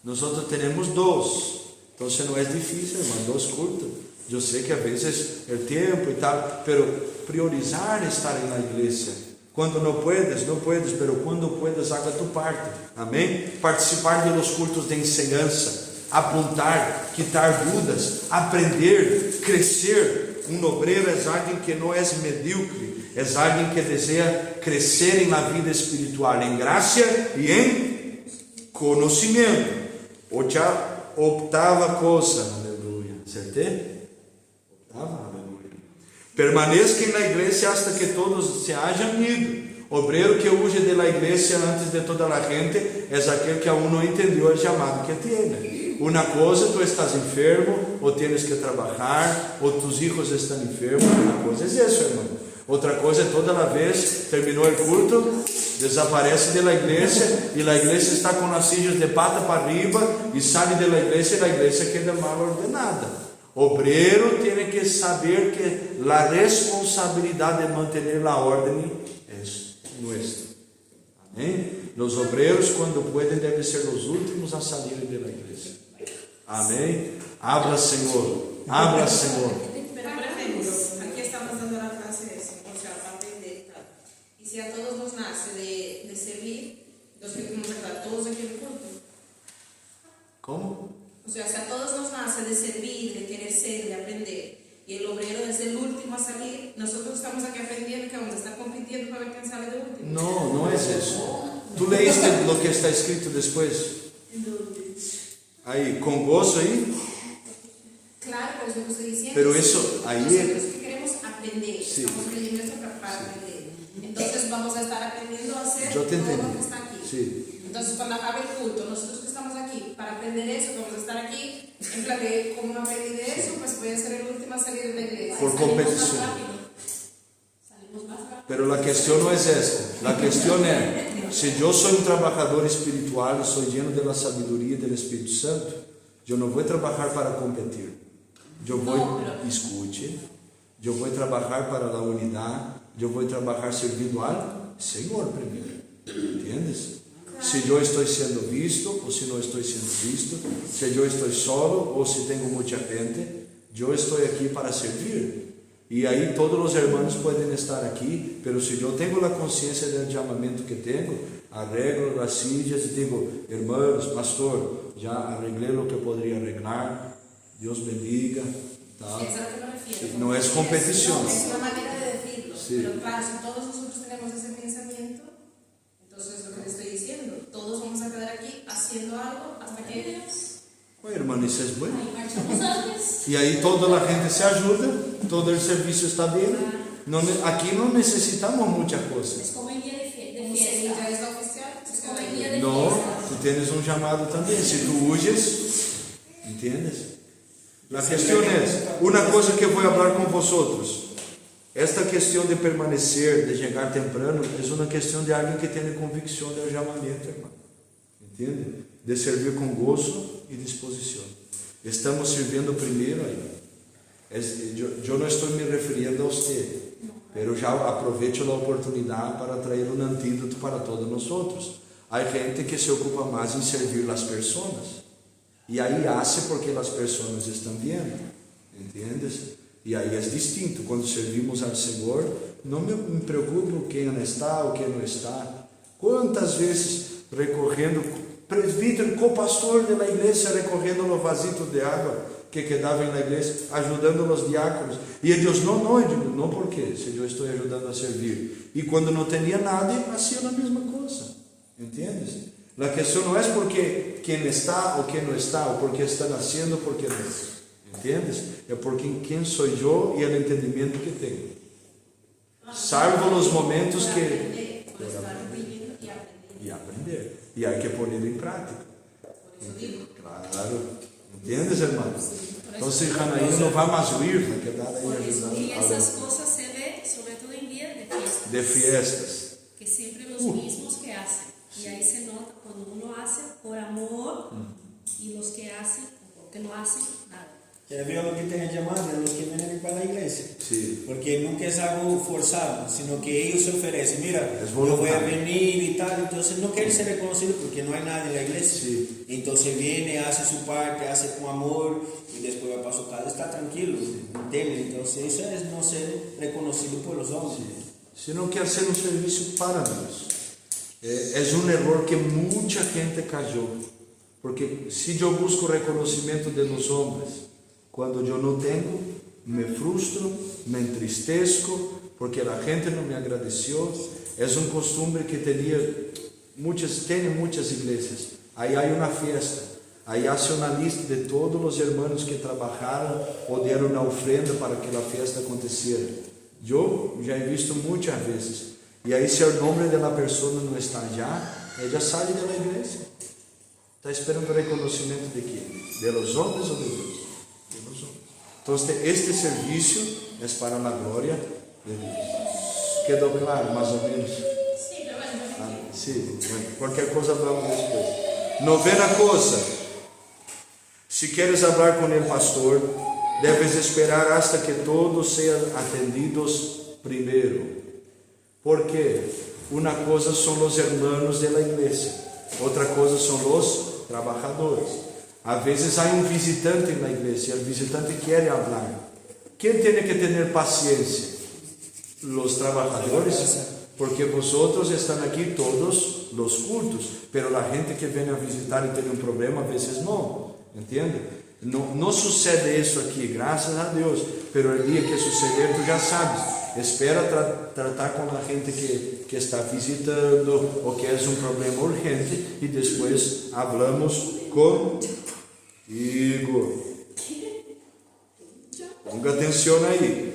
Nosotros tenemos 2. Entonces no es difícil, hermano, 2 cultos. Yo sé que a veces el tiempo y tal, pero priorizar estar en la iglesia. Cuando no puedes, pero cuando puedes, haga tu parte. Amén. Participar de los cultos de enseñanza. Apontar, quitar dudas, aprender, crescer. Un obrero es alguien que no es medíocre, es alguien que desea crecer en la vida espiritual, en gracia y en conocimiento. Octava cosa, aleluya, ¿acerté? Octava, aleluya. Permanezca en la iglesia hasta que todos se hayan ido. Obrero que huye de la iglesia antes de toda la gente es aquel que aún no entendió el llamado que tiene. Una cosa, tú estás enfermo, o tienes que trabajar, o tus hijos están enfermos. Una cosa es eso, hermano. Otra cosa, toda la vez terminó el culto, desaparece de la iglesia, y la iglesia está con las sillas de pata para arriba, y sale de la iglesia queda mal ordenada. Obrero tiene que saber que la responsabilidad de mantener la orden es nuestra. Amén. Los obreros cuando pueden deben ser los últimos a salir de la iglesia. Amén. Habla, Señor. Habla, Señor. Pero por ejemplo, aquí estamos dando la clase de eso, o sea, aprender tal. Y si a todos nos nace de servir, los que vamos a estar todos aquí en el culto. ¿Cómo? O sea, si a todos nos nace de servir, de querer ser, de aprender, y el obrero es el último a salir, nosotros estamos aquí aprendiendo que vamos a estar compitiendo para ver quién sale de último. No, no es eso. ¿Tú leíste lo que está escrito después? Ahí, con gozo ahí. Claro, pero eso que estoy diciendo. Pero eso, ahí nosotros que queremos aprender, sí. estamos leyendo esto para aprender. Entonces vamos a estar aprendiendo a hacer Yo te todo entendí. lo que está aquí. Sí. Entonces cuando acabe el culto, nosotros que estamos aquí para aprender eso, vamos a estar aquí, en plan de como no aprendí de eso, pues voy a ser el último a salir de la iglesia. Por competición. Salimos más rápido. Pero la cuestión no es esta. La cuestión es, si yo soy un trabajador espiritual y soy lleno de la sabiduría del Espíritu Santo, yo no voy a trabajar para competir. Yo voy, escuche, yo voy a trabajar para la unidad, yo voy a trabajar servindo al Señor primero. ¿Entiendes? Si yo estoy siendo visto o si no estoy siendo visto, si yo estoy solo o si tengo mucha gente, yo estoy aquí para servir. Y ahí todos los hermanos pueden estar aquí, pero si yo tengo la conciencia del llamamiento que tengo, arreglo las sillas y digo, hermanos, pastor, ya arreglé lo que podría arreglar, Dios bendiga, tal. Eso es a lo que me refiero. No es competición. Es una manera de decirlo. Sí. Pero claro, si todos nosotros tenemos ese pensamiento, entonces lo que te estoy diciendo, todos vamos a quedar aquí haciendo algo hasta que... Oye, hermano, eso es bueno. Ahí marchamos antes. Y ahí toda la gente se ayuda, todo el servicio está bien. Aquí no necesitamos muchas cosas. Es como en día de fiesta. ¿Ya es oficial? Es como en día de No, fiesta. tú tienes un llamado también. Si tú huyes, ¿entiendes? La cuestión es, una cosa que voy a hablar con vosotros. Esta cuestión de permanecer, de llegar temprano, es una cuestión de alguien que tiene convicción del llamamiento, hermano. ¿Entiende? De servir con gozo y disposición. Estamos sirviendo primero ahí. Yo no estoy me refiriendo a usted, pero ya aprovecho la oportunidad para traer un antídoto para todos nosotros. Hay gente que se ocupa más en servir las personas. Y ahí hace porque las personas están viendo. ¿Entiendes? E aí é distinto. Quando servimos ao Senhor, não me preocupo quem está ou quem não está. Quantas vezes recorrendo, presbítero, co-pastor da igreja, recorrendo no vasito de água que quedava na igreja, ajudando os diáconos. E eles, não, eu digo, não, por quê? Se eu estou ajudando a servir. E quando não tinha nada, fazia a mesma coisa. Entendes? A questão não é porque quem está ou quem não está, ou porque está nascendo ou porque não. ¿Entiendes? É porque quem sou eu e o entendimento que tenho. Salvo os momentos que... E aprender. E há que pôr em prática. Claro. ¿Entiendes, hermano? Então, se Janaína não vai mais huir, vai quedar aí ajudando. Y esas cosas se ve sobre todo en días de fiestas. De fiestas. Que siempre los mismos que hacen. Y ahí se nota cuando uno hace por amor y los que hacen porque no hacen nada. Ya vio lo que te han llamado, los que vienen para la iglesia. Sí. Porque nunca es algo forzado, sino que ellos se ofrecen. Mira, Es yo voy a voluntario. venir y tal. Entonces no quieren ser reconocidos porque no hay nadie en la iglesia. Sí. Entonces viene, hace su parte, hace con amor y después va para su casa, está tranquilo. ¿Entiendes? Entonces eso es no ser reconocido por los hombres. Se não quer ser um serviço para Deus. É um erro que muita gente caiu. Porque se eu busco o reconhecimento de los homens, quando eu não tenho, me frustro, me entristeço, porque a gente não me agradeceu. É um costume que tem muitas igrejas. Aí há uma festa, aí hace uma lista de todos os irmãos que trabalharam ou deram uma ofrenda para que a festa acontecesse. Eu já he visto muitas vezes. E aí, se o nome da pessoa não está já, ela sai da igreja. Está esperando o reconhecimento de quem? De los homens ou de Deus? Então, este serviço é para a glória de Deus. Quedou claro, mais ou menos? Sim, qualquer coisa hablamos depois. Novena coisa: se queres falar com o pastor, deves esperar hasta que todos sejam atendidos primeiro. Porque uma coisa são os hermanos da igreja, outra coisa são os trabalhadores. Às vezes há um visitante na igreja, e o visitante quer falar. Quem tem que ter paciência? Os trabalhadores, porque vosotros estão aqui todos os cultos, pero a gente que vem a visitar e tem um problema, às vezes não, entende? Não sucede isso aqui, graças a Deus, pero o dia que suceder, tu já sabes. Espera tratar com a gente que está visitando ou que é um problema urgente e depois hablamos contigo. Ponga atenção aí.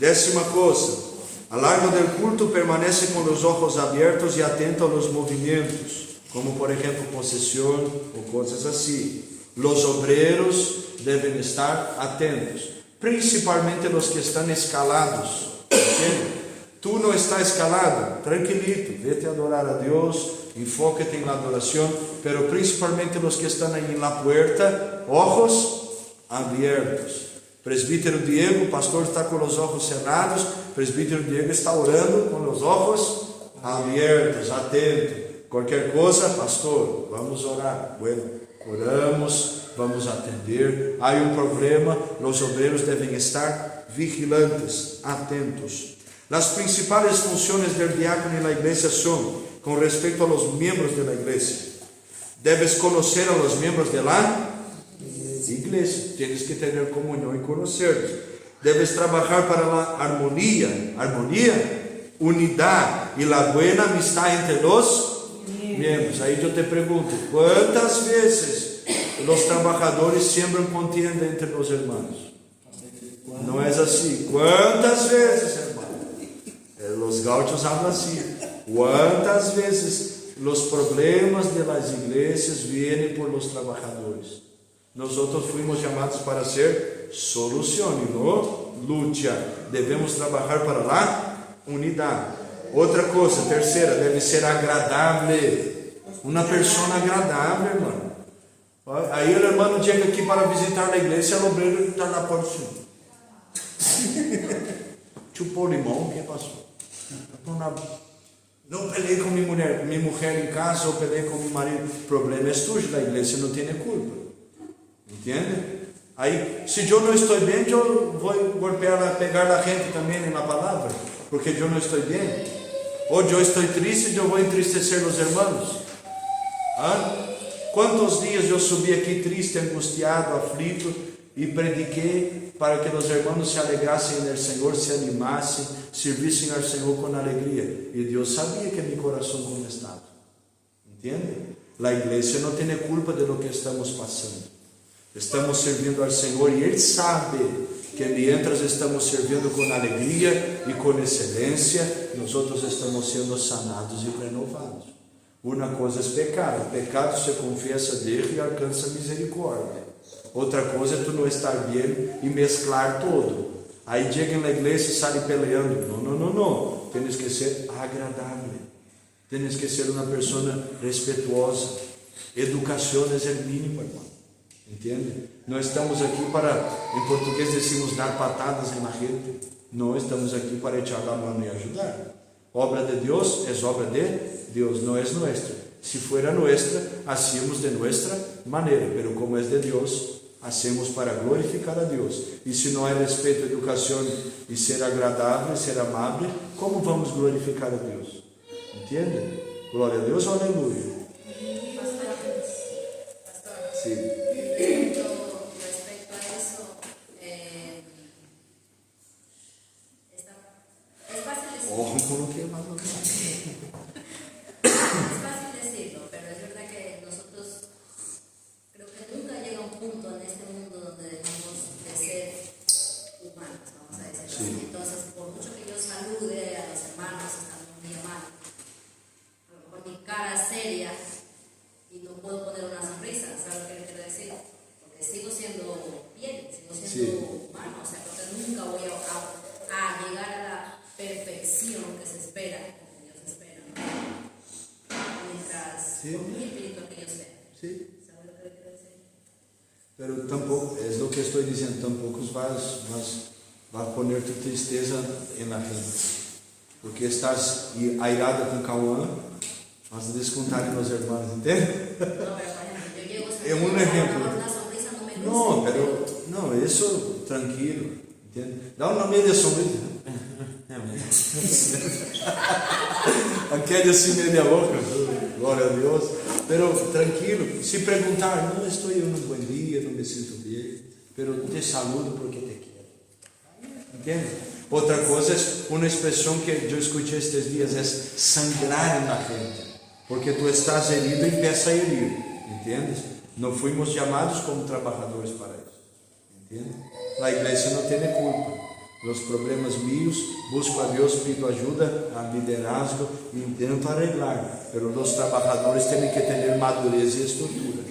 10ª coisa: ao largo do culto permanece com os olhos abertos e atento aos movimentos, como por exemplo possessão ou coisas assim. Os obreiros devem estar atentos, principalmente os que estão escalados. ¿Entiendes? Tu não está escalado, tranquilito, vete a adorar a Deus, enfócate en la adoración, pero principalmente los que están ahí en la puerta, ojos abiertos. Presbítero Diego, pastor está con los ojos cerrados, presbítero Diego está orando con los ojos abiertos, atento. Cualquier cosa, pastor, vamos a orar. Bueno, oramos, vamos a atender. Hay un problema, los obreros deben estar vigilantes, atentos. Las principales funciones del diácono en la iglesia son, con respecto a los miembros de la iglesia, debes conocer a los miembros de la iglesia, tienes que tener comunión y conocerlos. Debes trabajar para la armonía, unidad y la buena amistad entre los miembros. Ahí yo te pregunto, ¿cuántas veces los trabajadores siembran contienda entre los hermanos? No es así. ¿Cuántas veces, hermano? Los gauchos hablan así. ¿Cuántas veces los problemas de las iglesias vienen por los trabajadores? Nosotros fuimos llamados para ser solución y no lucha. Debemos trabajar para la unidad. Otra cosa, tercera, debe ser agradable. Una persona agradable, hermano. Aí o irmão chega aqui para visitar a igreja, o obreiro está na porta assim. Chupou limão, o que passou? Não peleei com minha mulher em casa, ou peleei com meu marido. O problema é tuyo, a igreja não tem culpa. Entende? Aí, se eu não estou bem, eu vou golpear, pegar a gente também na palavra, porque eu não estou bem. Ou eu estou triste, eu vou entristecer os irmãos. Quantos dias eu subi aqui triste, angustiado, aflito e prediquei para que os irmãos se alegrassem no Senhor, se animassem, servissem ao Senhor com alegria. E Deus sabia que meu coração como estava. Entende? A igreja não tem culpa de lo que estamos passando. Estamos servindo ao Senhor e Ele sabe que mientras estamos servindo com alegria e com excelência, nós estamos sendo sanados e renovados. Uma coisa é pecado. O pecado se confessa dele e alcança misericórdia. Outra coisa é tu não estar bem e mesclar todo. Aí chega na igreja e sai peleando. Não. Tens que ser agradável. Tens que ser uma pessoa respetuosa. Educação é o mínimo, irmão. Entende? Nós estamos aqui para, em português decimos, dar patadas na gente. Não estamos aqui para echar a mão e ajudar. Obra de Deus é obra de Deus, não é nossa. Se fuera nuestra, hacíamos de nuestra maneira, pero como é de Deus, hacemos para glorificar a Deus. E se não é respeito, educação e ser agradável, ser amável, como vamos glorificar a Deus? Entende? Glória a Deus, aleluia. Pastor, respecto a eso, es fácil decirlo. Coloquei mais uma vez. Es fácil decirlo, pero es verdad que nosotros creo que nunca llega un punto en este mundo donde dejamos de ser humanos, vamos a decirlo así. Entonces, por mucho que yo salude a los hermanos, estando un día mal, a lo mejor mi cara seria y no puedo poner una sonrisa, ¿sabes lo que quiero decir? Porque sigo siendo bien, sigo siendo humano, o sea, creo que nunca voy a llegar a la perfección que se espera, que Dios espera, ¿no? Mientras con mi espíritu que yo sea. Sí. ¿Sabes lo que quiero decir? Pero tampoco, es lo que estoy diciendo, tampoco vas a poner tu tristeza en la gente. Porque estás airada com Cauã, vas a descontar en los hermanos, ¿entiendes? No, pero por ejemplo, yo llego Es un ejemplo. una sonrisa no me luce. No, pero, no, eso tranquilo, ¿entiendes? Dá uma media sonrisa. Aquele assim media boca, glória a Deus. Pero tranquilo, se perguntar, não estou em um bom dia, não me sinto bem, pero te saludo porque te quero. Entende? Outra coisa, uma expressão que eu escutei estes dias é sangrar na gente, porque tu estás herido e empieza a herir, entende? Não fomos chamados como trabalhadores para isso, entende? A igreja não tem culpa. Os problemas meus, busco a Deus, pido ajuda a liderazgo e intento arreglar. Pero os trabalhadores têm que ter madurez e estrutura.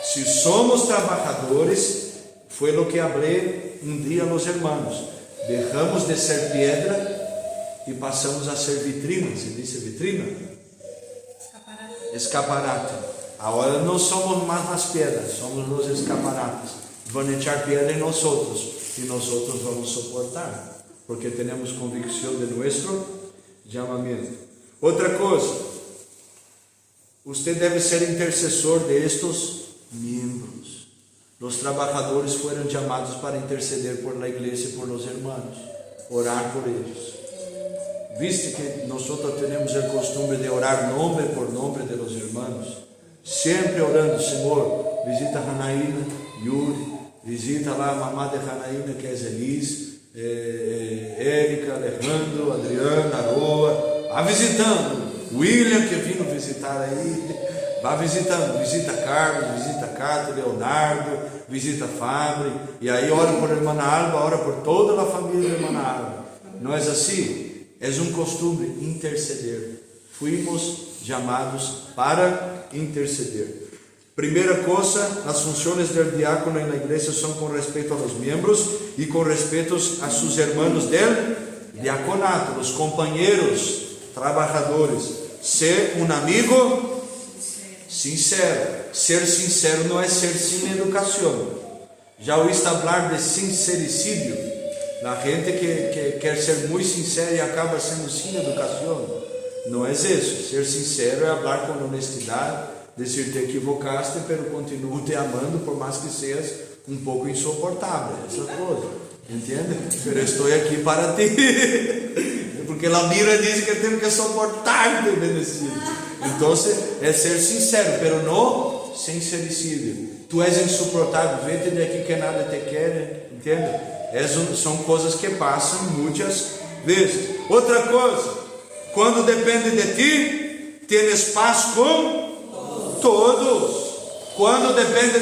Se somos trabalhadores, foi o que falei um dia aos irmãos. Dejamos de ser piedra e passamos a ser vitrina. Se diz vitrina? Escaparate. Agora não somos mais as pedras, somos os escaparates. Vão echar pedra em nós outros. E nós vamos suportar, porque temos convicção de nosso chamamento. Outra coisa, você deve ser intercessor de estes membros. Os trabalhadores foram chamados para interceder por la igreja e por os irmãos, orar por eles. Viste que nós temos o costume de orar nome por nome de los irmãos, sempre orando, Senhor, visita Janaína, Yuri, visita lá a mamá de Janaína, que é Elis, Érica, Alejandro, Adriana, Aroa. Vá visitando. William, que vindo visitar aí. Vá visitando. Visita Carlos, visita Cátia, Leonardo, visita Fábio. E aí ora por irmã Alba, ora por toda a família da irmã Alba. Não é assim? é um costume interceder. Fuimos chamados para interceder. Primeira coisa, as funções do diácono na igreja são com respeito aos membros e com respeito a seus irmãos del diaconato, os companheiros, trabalhadores. Ser um amigo sincero. Ser sincero não é ser sem educação. Já ouviste falar de sincericídio? A gente que quer ser muito sincero e acaba sendo sem educação. Não é isso. Ser sincero é falar com honestidade, dizer te equivocaste, mas continuo te amando, por mais que seas um pouco insuportável. Essa coisa, entende? Mas estou aqui para ti, porque a Bíblia diz que temos que suportar-te, bendecido. Então é ser sincero, mas não sincericídio. Tu és insuportável, vete daqui que nada te quer, entende? São coisas que passam muitas vezes. Outra coisa, quando depende de ti, tens paz com todos. Quando depende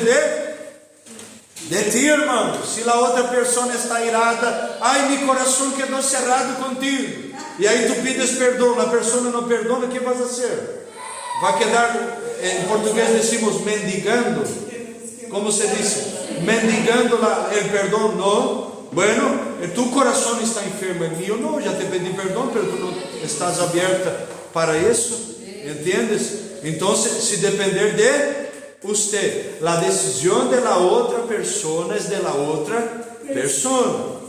de ti, irmão. Se a outra pessoa está irada, ai, meu coração quedou cerrado contigo, e aí tu pides perdão, a pessoa não perdona, o que vas fazer? Vai quedar, em português decimos mendigando, como se diz? Mendigando o perdão, não. Bueno, tu coração está enfermo, el mío não, já te pedi perdão, mas tu não estás aberta para isso, entendes? Então, se depender de usted, a decisão de la outra pessoa é de la outra pessoa.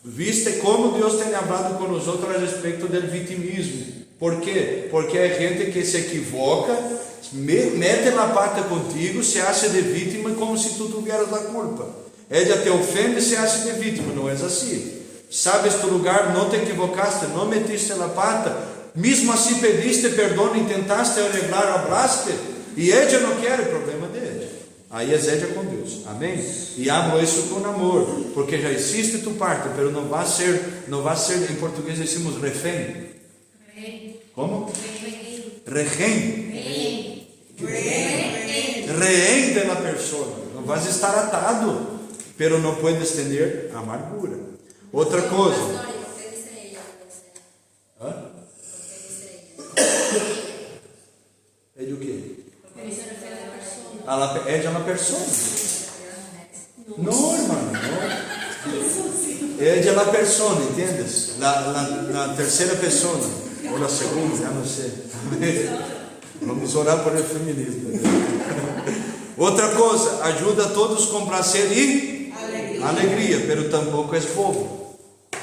Viste como Deus tem falado com nós a respeito do vitimismo. Por quê? Porque há gente que se equivoca, mete na pata contigo, se acha de vítima como se tu tivieras a culpa. Ela te ofende e se acha de vítima. Não é assim. Sabes tu lugar, não te equivocaste, não metiste na pata, mesmo assim pediste perdão e tentaste arreglar, hablaste, e ela não quer, o problema dele. Aí é ela com Deus. Amém? E hablo isso com amor, porque já existe tu parte, mas não vai ser, em português decimos refém. Como? Rehén. Rehén de la pessoa. Não vais estar atado, pero não puedes tener amargura. Outra coisa. Hã? É do quê? Ella é uma pessoa. Não, irmão, não. Ella é uma pessoa, entendes? Na terceira pessoa, ou na segunda, já não sei. Vamos orar por el feminismo. Outra coisa, ajuda a todos com prazer e alegria, pero tampouco é bobo.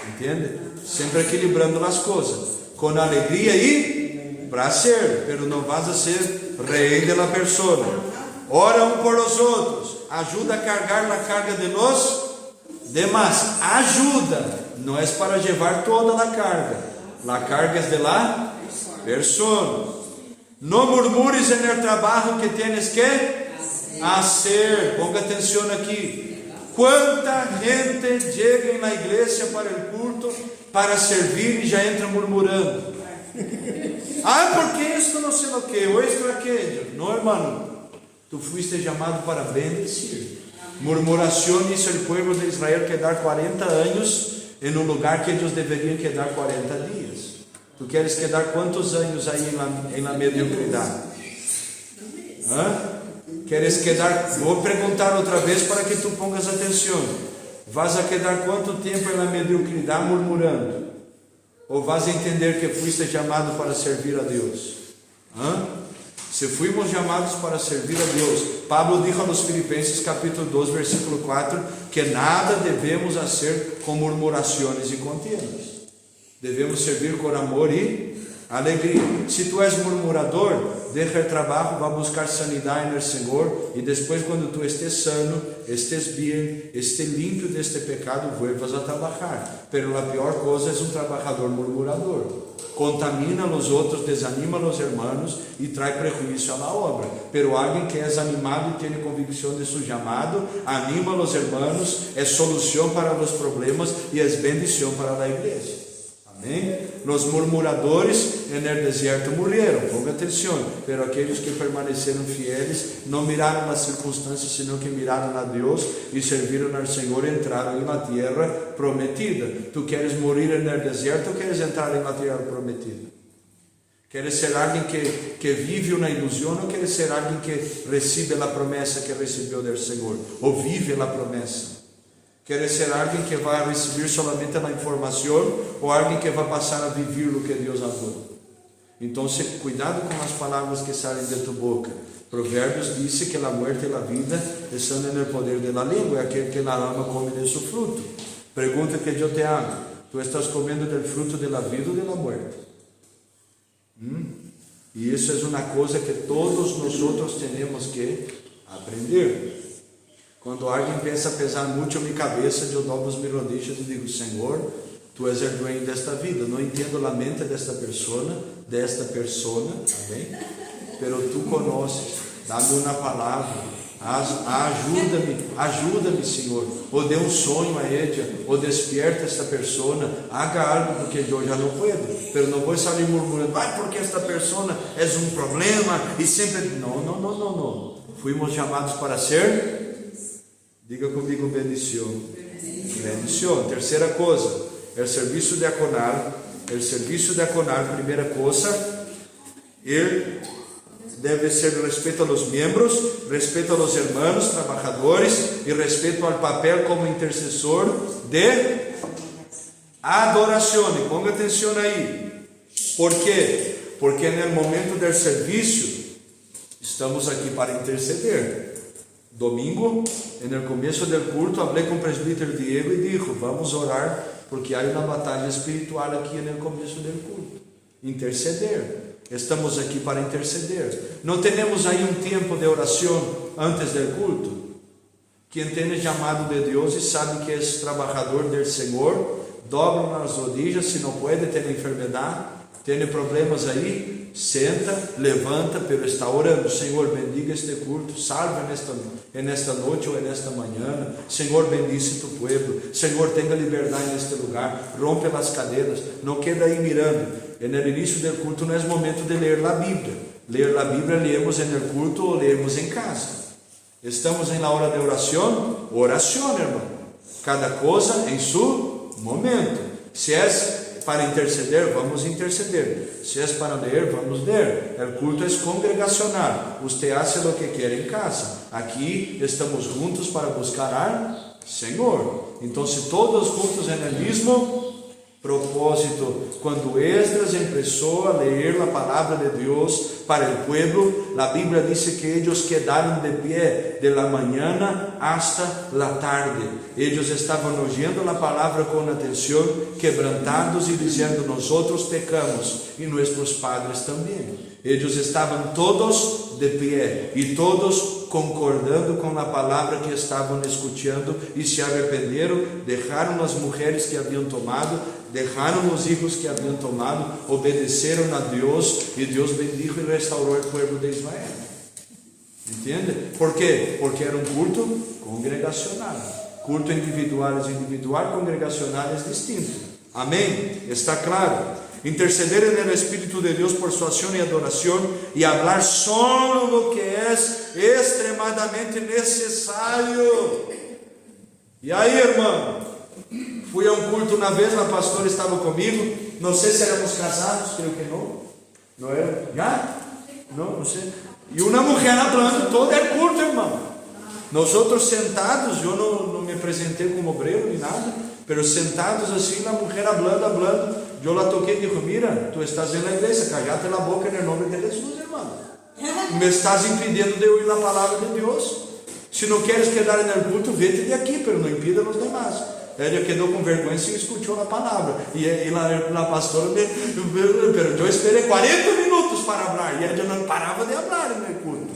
Entende? Sempre equilibrando as coisas. Com alegria e prazer, pero não vas a ser rei de la persona. Ora um por os outros, ajuda a carregar a carga de los demás. Ajuda, não é para levar toda a carga. La carga é de la persona. Não murmures en el trabalho que tienes que hacer. Ponga atenção aqui. Quanta gente chega na igreja para o culto, para servir e já entra murmurando. Porque isto não sei o que, ou isto é aquilo. Não, irmão. Tu fuiste chamado para bendecir. Murmuração hizo el pueblo de Israel quedar 40 anos em um lugar que eles deveriam quedar 40 dias. Tu queres quedar quantos anos aí em la mediocridade? Queres quedar? Vou perguntar outra vez para que tu pongas atenção. Vas a quedar quanto tempo na mediocridade murmurando? Ou vas a entender que fuiste chamado para servir a Deus? Se fuimos chamados para servir a Deus, Pablo dijo aos Filipenses capítulo 2 versículo 4 que nada devemos fazer com murmurações e contendas. Devemos servir com amor e alegria. Se tu és murmurador, deixa o trabalho, vá buscar sanidade no Senhor, e depois, quando tu estés sano, estés bem, estés limpo deste pecado, vuelvas a trabalhar. Pero a pior coisa é um trabalhador murmurador. Contamina os outros, desanima os irmãos e traz prejuízo à obra. Pero alguém que é animado e tem convicção de seu chamado, anima os irmãos, é solução para os problemas e é bendição para a igreja. Amém? Los murmuradores en el desierto murieron, ponga atención, pero aquellos que permaneceram fieles no miraron las circunstancias, sino que miraron a Dios y sirvieron al Señor y entraron en la tierra prometida. ¿Tú quieres morir en el desierto o quieres entrar en la tierra prometida? ¿Quieres ser alguien que vive una ilusión o quieres ser alguien que recibe la promesa que recibió del Señor o vive la promesa? ¿Quieres ser alguien que va a recibir solamente la información o alguien que va a pasar a vivir lo que Dios habló? Entonces, cuidado con las palabras que salen de tu boca. Proverbios dice que la muerte y la vida están en el poder de la lengua, y aquel que la ama come de su fruto. Pregunta que yo te hago: ¿tú estás comiendo del fruto de la vida o de la muerte? Y eso es una cosa que todos nosotros tenemos que aprender. Quando alguém pensa pesar muito a minha cabeça, eu dobro mis rodillas e digo: Senhor, Tu és o dueño desta vida. Não entendo a mente desta persona, amém? Pero Tu conoces. Dá-me uma palavra, ajuda-me, Senhor. Ou dê sonho a ella, ou despierta esta persona, haga algo, porque eu já não puedo. Pero não vou sair murmurando: ai, porque esta persona é problema, e sempre... Não. Fuimos chamados para ser... Diga comigo: bendición. Terceira coisa, o serviço diaconal. Primeira coisa, ele deve ser respeito a los miembros, respeito a los hermanos, trabajadores, e respeito ao papel como intercessor de adoração. E ponga atenção aí. ¿Por quê? Porque no momento do serviço estamos aqui para interceder. Domingo, no começo do culto, falei com o presbítero Diego e disse: vamos orar, porque há uma batalha espiritual aqui no começo do culto. Interceder. Estamos aqui para interceder. Não temos aí tempo de oração antes do culto? Quem tem chamado de Deus e sabe que é trabalhador do Senhor, dobra nas rodillas, se não pode, tem enfermidade, tem problemas aí, senta, levanta, pero está orando: Senhor, bendiga este culto, salve nesta noite ou nesta manhã. Senhor, bendice tu pueblo. Senhor, tenha liberdade neste lugar, rompe as cadeiras, não queda aí mirando. No início do culto não é momento de ler a Bíblia. Ler a Bíblia leemos no culto ou leemos em casa. Estamos na hora de oração, irmão. Cada coisa em seu momento. Se é para interceder, vamos interceder. Se é para ler, vamos ler. O culto é congregacional. Você faz o que quer em casa. Aqui estamos juntos para buscar ao Senhor. Então, todos juntos no mesmo propósito. Quando Esdras empezó a ler a palavra de Deus para o pueblo, a Bíblia diz que eles quedaram de pé de la mañana hasta la tarde. Eles estavam oyendo a palavra com atenção, quebrantados e dizendo: nosotros pecamos e nossos padres também. Eles estavam todos de pé e todos concordando com a palavra que estavam escutando e se arrependeram, deixaram as mulheres que haviam tomado, deixaram os filhos que haviam tomado, obedeceram a Deus e Deus bendijo e restaurou o povo de Israel. Entende? Por quê? Porque era culto congregacional. Culto individual, congregacional é distinto. Amém? Está claro? Interceder en el Espíritu de Dios por su acción y adoración y hablar solo lo que es extremadamente necesario. E aí, irmão, fui a culto uma vez, a pastora estava comigo, não sei se éramos casados, creio que não era, já? Não sei. E uma mulher falando todo o culto, irmão. Nós outros sentados, eu não me apresentei como obreiro nem nada, pero sentados assim, a mulher falando. Eu la toquei e disse: mira, tu estás na igreja, callate la boca no nome de Jesus, irmão. Me estás impedindo de ouvir a palavra de Deus. Se não queres quedar no culto, vete de aqui, pero não impida os demais. Ela quedou com vergonha e escutou a palavra. E a pastora, pero eu esperei 40 minutos para falar, e ela não parava de falar no culto.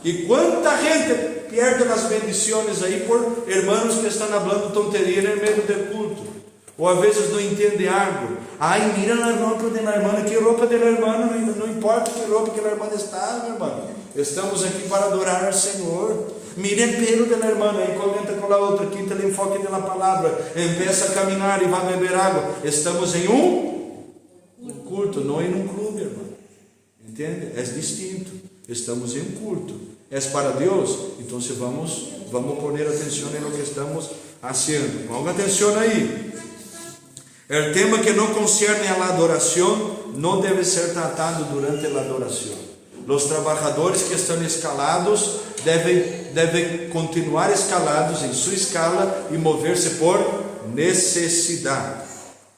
E quanta gente perde as bendições aí por irmãos que estão falando tonteria no meio do culto. Ou às vezes não entende algo. Ai, mira a roupa da irmã, que roupa da irmã, não importa que roupa que a irmã está, meu irmão. Estamos aqui para adorar ao Senhor. Mire el pelo de la hermana y comenta con la otra, quita el enfoque de la palabra, empieza a caminar y va a beber agua. Estamos en un culto, no en un club, hermano. ¿Entiende? Es distinto. Estamos en un culto. Es para Dios. Entonces vamos a poner atención en lo que estamos haciendo. Ponga atención ahí. El tema que no concierne a la adoración no debe ser tratado durante la adoración. Los trabajadores que están escalados deben continuar escalados en su escala y moverse por necesidad.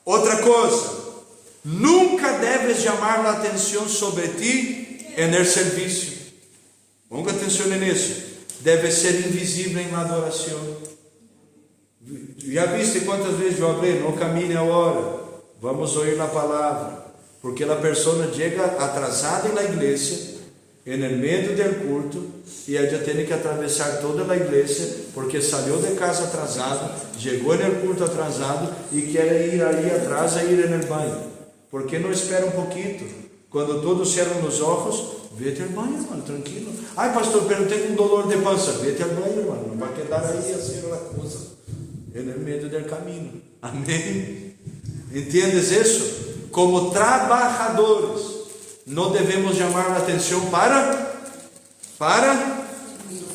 Otra cosa, nunca debes llamar la atención sobre ti en el servicio. Ponga atención en eso. Debe ser invisible en la adoración. Já viste quantas vezes eu falei, não camine agora, vamos ouvir a palavra, porque a pessoa chega atrasada na igreja, no meio do culto, e ela tem que atravessar toda a igreja, porque saiu de casa atrasado, chegou no culto atrasado, e quer ir ali atrás e ir no banho. ¿Por que não espera um pouquinho? Quando todos cerram os olhos, vete ao banho, irmão, tranquilo. Ai, pastor, pero tenho dolor de pança, vete ao banho, irmão, não vai quedar aí assim a coisa. En el medio del camino. Amén. ¿Entiendes eso? Como trabajadores, no debemos llamar la atención para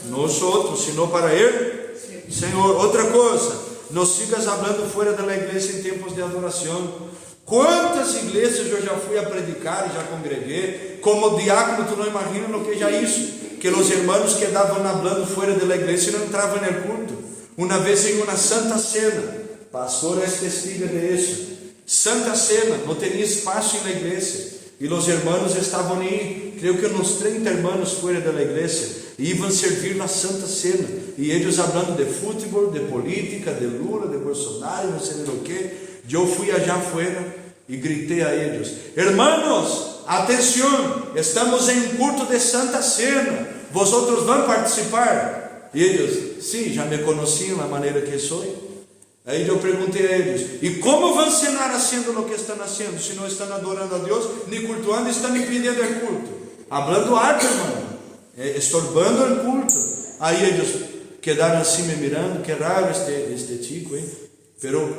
nosotros, sino para Él. Señor, otra cosa, no sigas hablando fuera de la iglesia en tiempos de adoración. ¿Cuántas iglesias yo ya fui a predicar y ya congregué? Como diácono, tú no imaginas lo que ya hizo. Que los hermanos quedaban hablando fuera de la iglesia y no entraban en el culto. Una vez en una santa cena, pastor es testigo de eso, santa cena, no tenía espacio en la iglesia, y los hermanos estaban ahí, creo que unos 30 hermanos fuera de la iglesia, y iban a servir la santa cena, y ellos hablando de fútbol, de política, de Lula, de Bolsonaro, no sé de lo que. Yo fui allá afuera y grité a ellos, hermanos, atención, estamos en un culto de santa cena, vosotros van a participar. E eles, sim, já me conheciam da maneira que sou. Aí eu perguntei a eles, e como vão cenar haciendo o que estão haciendo? Se não estão adorando a Deus, nem cultuando, estão impedindo o culto. Hablando alto, irmão, estorbando o culto. Aí eles quedaram assim me mirando, que raro este chico, hein? Pero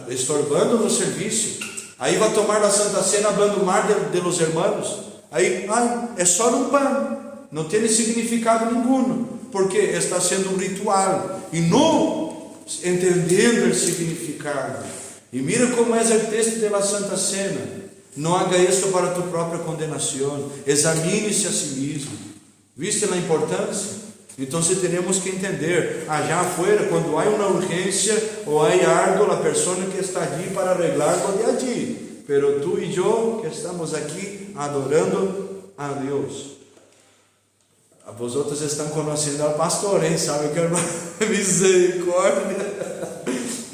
estorbando no serviço. Aí vai tomar a Santa Cena, hablando mal de los hermanos. Aí, é só um pão, não tem significado nenhum. Porque está sendo um ritual e não entendendo o significado. E mira como é o texto da Santa Cena. Não haga isso para tu própria condenação. Examine-se a si mesmo. ¿Viste a importância? Então temos que entender. Allá afuera, quando há uma urgência ou há algo, a pessoa que está aqui para arreglar lo de allí. Pero tu e eu que estamos aqui adorando a Deus. Vosotros estão conhecendo ao pastor, hein? Sabe que é misericórdia.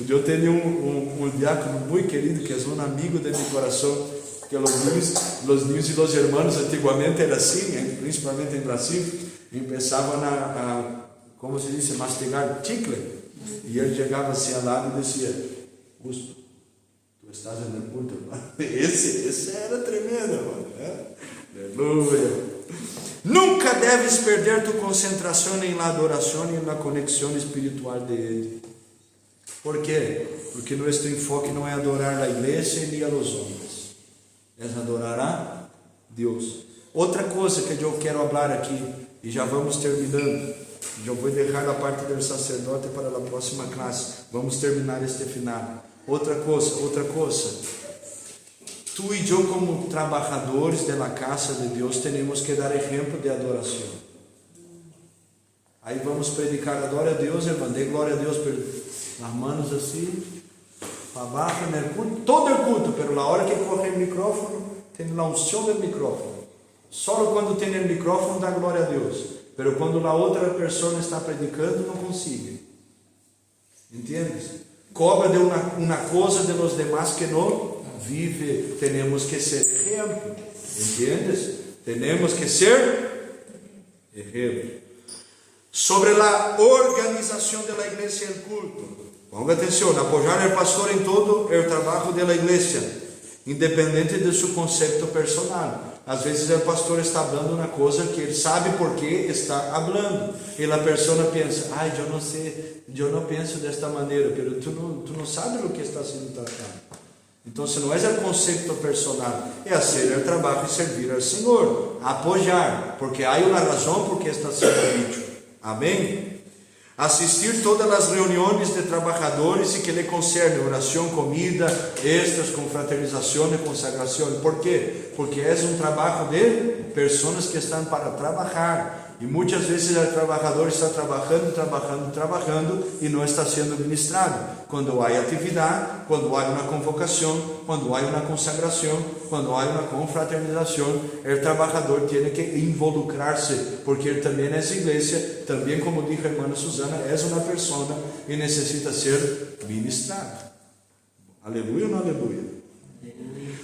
Eu tenho um diácono muito querido, que é um amigo de meu coração, que os niños e os hermanos antigamente era assim, principalmente em Brasil, começavam como se diz, mastigar chicle. E ele chegava assim ao lado e dizia, Justo, tu estás no culto, hermano. Esse era tremendo, hermano. Aleluia. Nunca deves perder tu concentração em la adoração e na conexão espiritual de Ele. ¿Por quê? Porque nosso enfoque não é adorar a igreja nem a los homens, é adorar a Deus. Outra coisa que eu quero falar aqui, e já vamos terminando, eu vou deixar a parte do sacerdote para a próxima classe, vamos terminar este final. Outra coisa, tu e eu como trabalhadores da casa de Deus temos que dar exemplo de adoração. Aí vamos predicar, adora a Deus, irmão, dê glória a Deus as manos assim, para baixo, no culto, todo o culto, pero na hora que corre o micrófono, tem a unção do micrófono. Só quando tem o micrófono dá glória a Deus, pero quando a outra pessoa está predicando, não consegue. Entendes? Cobra de uma coisa de los demás que não vive. Temos que ser exemplo. Entendes? Temos que ser exemplo. Sobre a organização da igreja e o culto. Ponga atenção, apoiar o pastor em todo o trabalho da igreja. independente de seu conceito personal. Às vezes o pastor está falando uma coisa que ele sabe por que está falando, e a pessoa pensa, eu não sei, eu não penso desta maneira, mas tu não sabes o que está sendo tratado. Então, não é o conceito personal, é fazer o trabalho e servir ao Senhor, apoiar, porque há uma razão por que está sendo dicho. Amém? Assistir todas as reuniões de trabalhadores e que lhe concerne oração, comida, extras, confraternização e consagração. ¿Por quê? Porque é um trabalho de pessoas que estão para trabalhar. E muitas vezes o trabalhador está trabalhando e não está sendo ministrado. Quando há atividade, quando há uma convocação, quando há uma consagração, quando há uma confraternização, o trabalhador tem que involucrar-se, porque ele também é igreja, também, como dijo a irmã Susana, é uma pessoa e necessita ser ministrado. Aleluia ou não aleluia?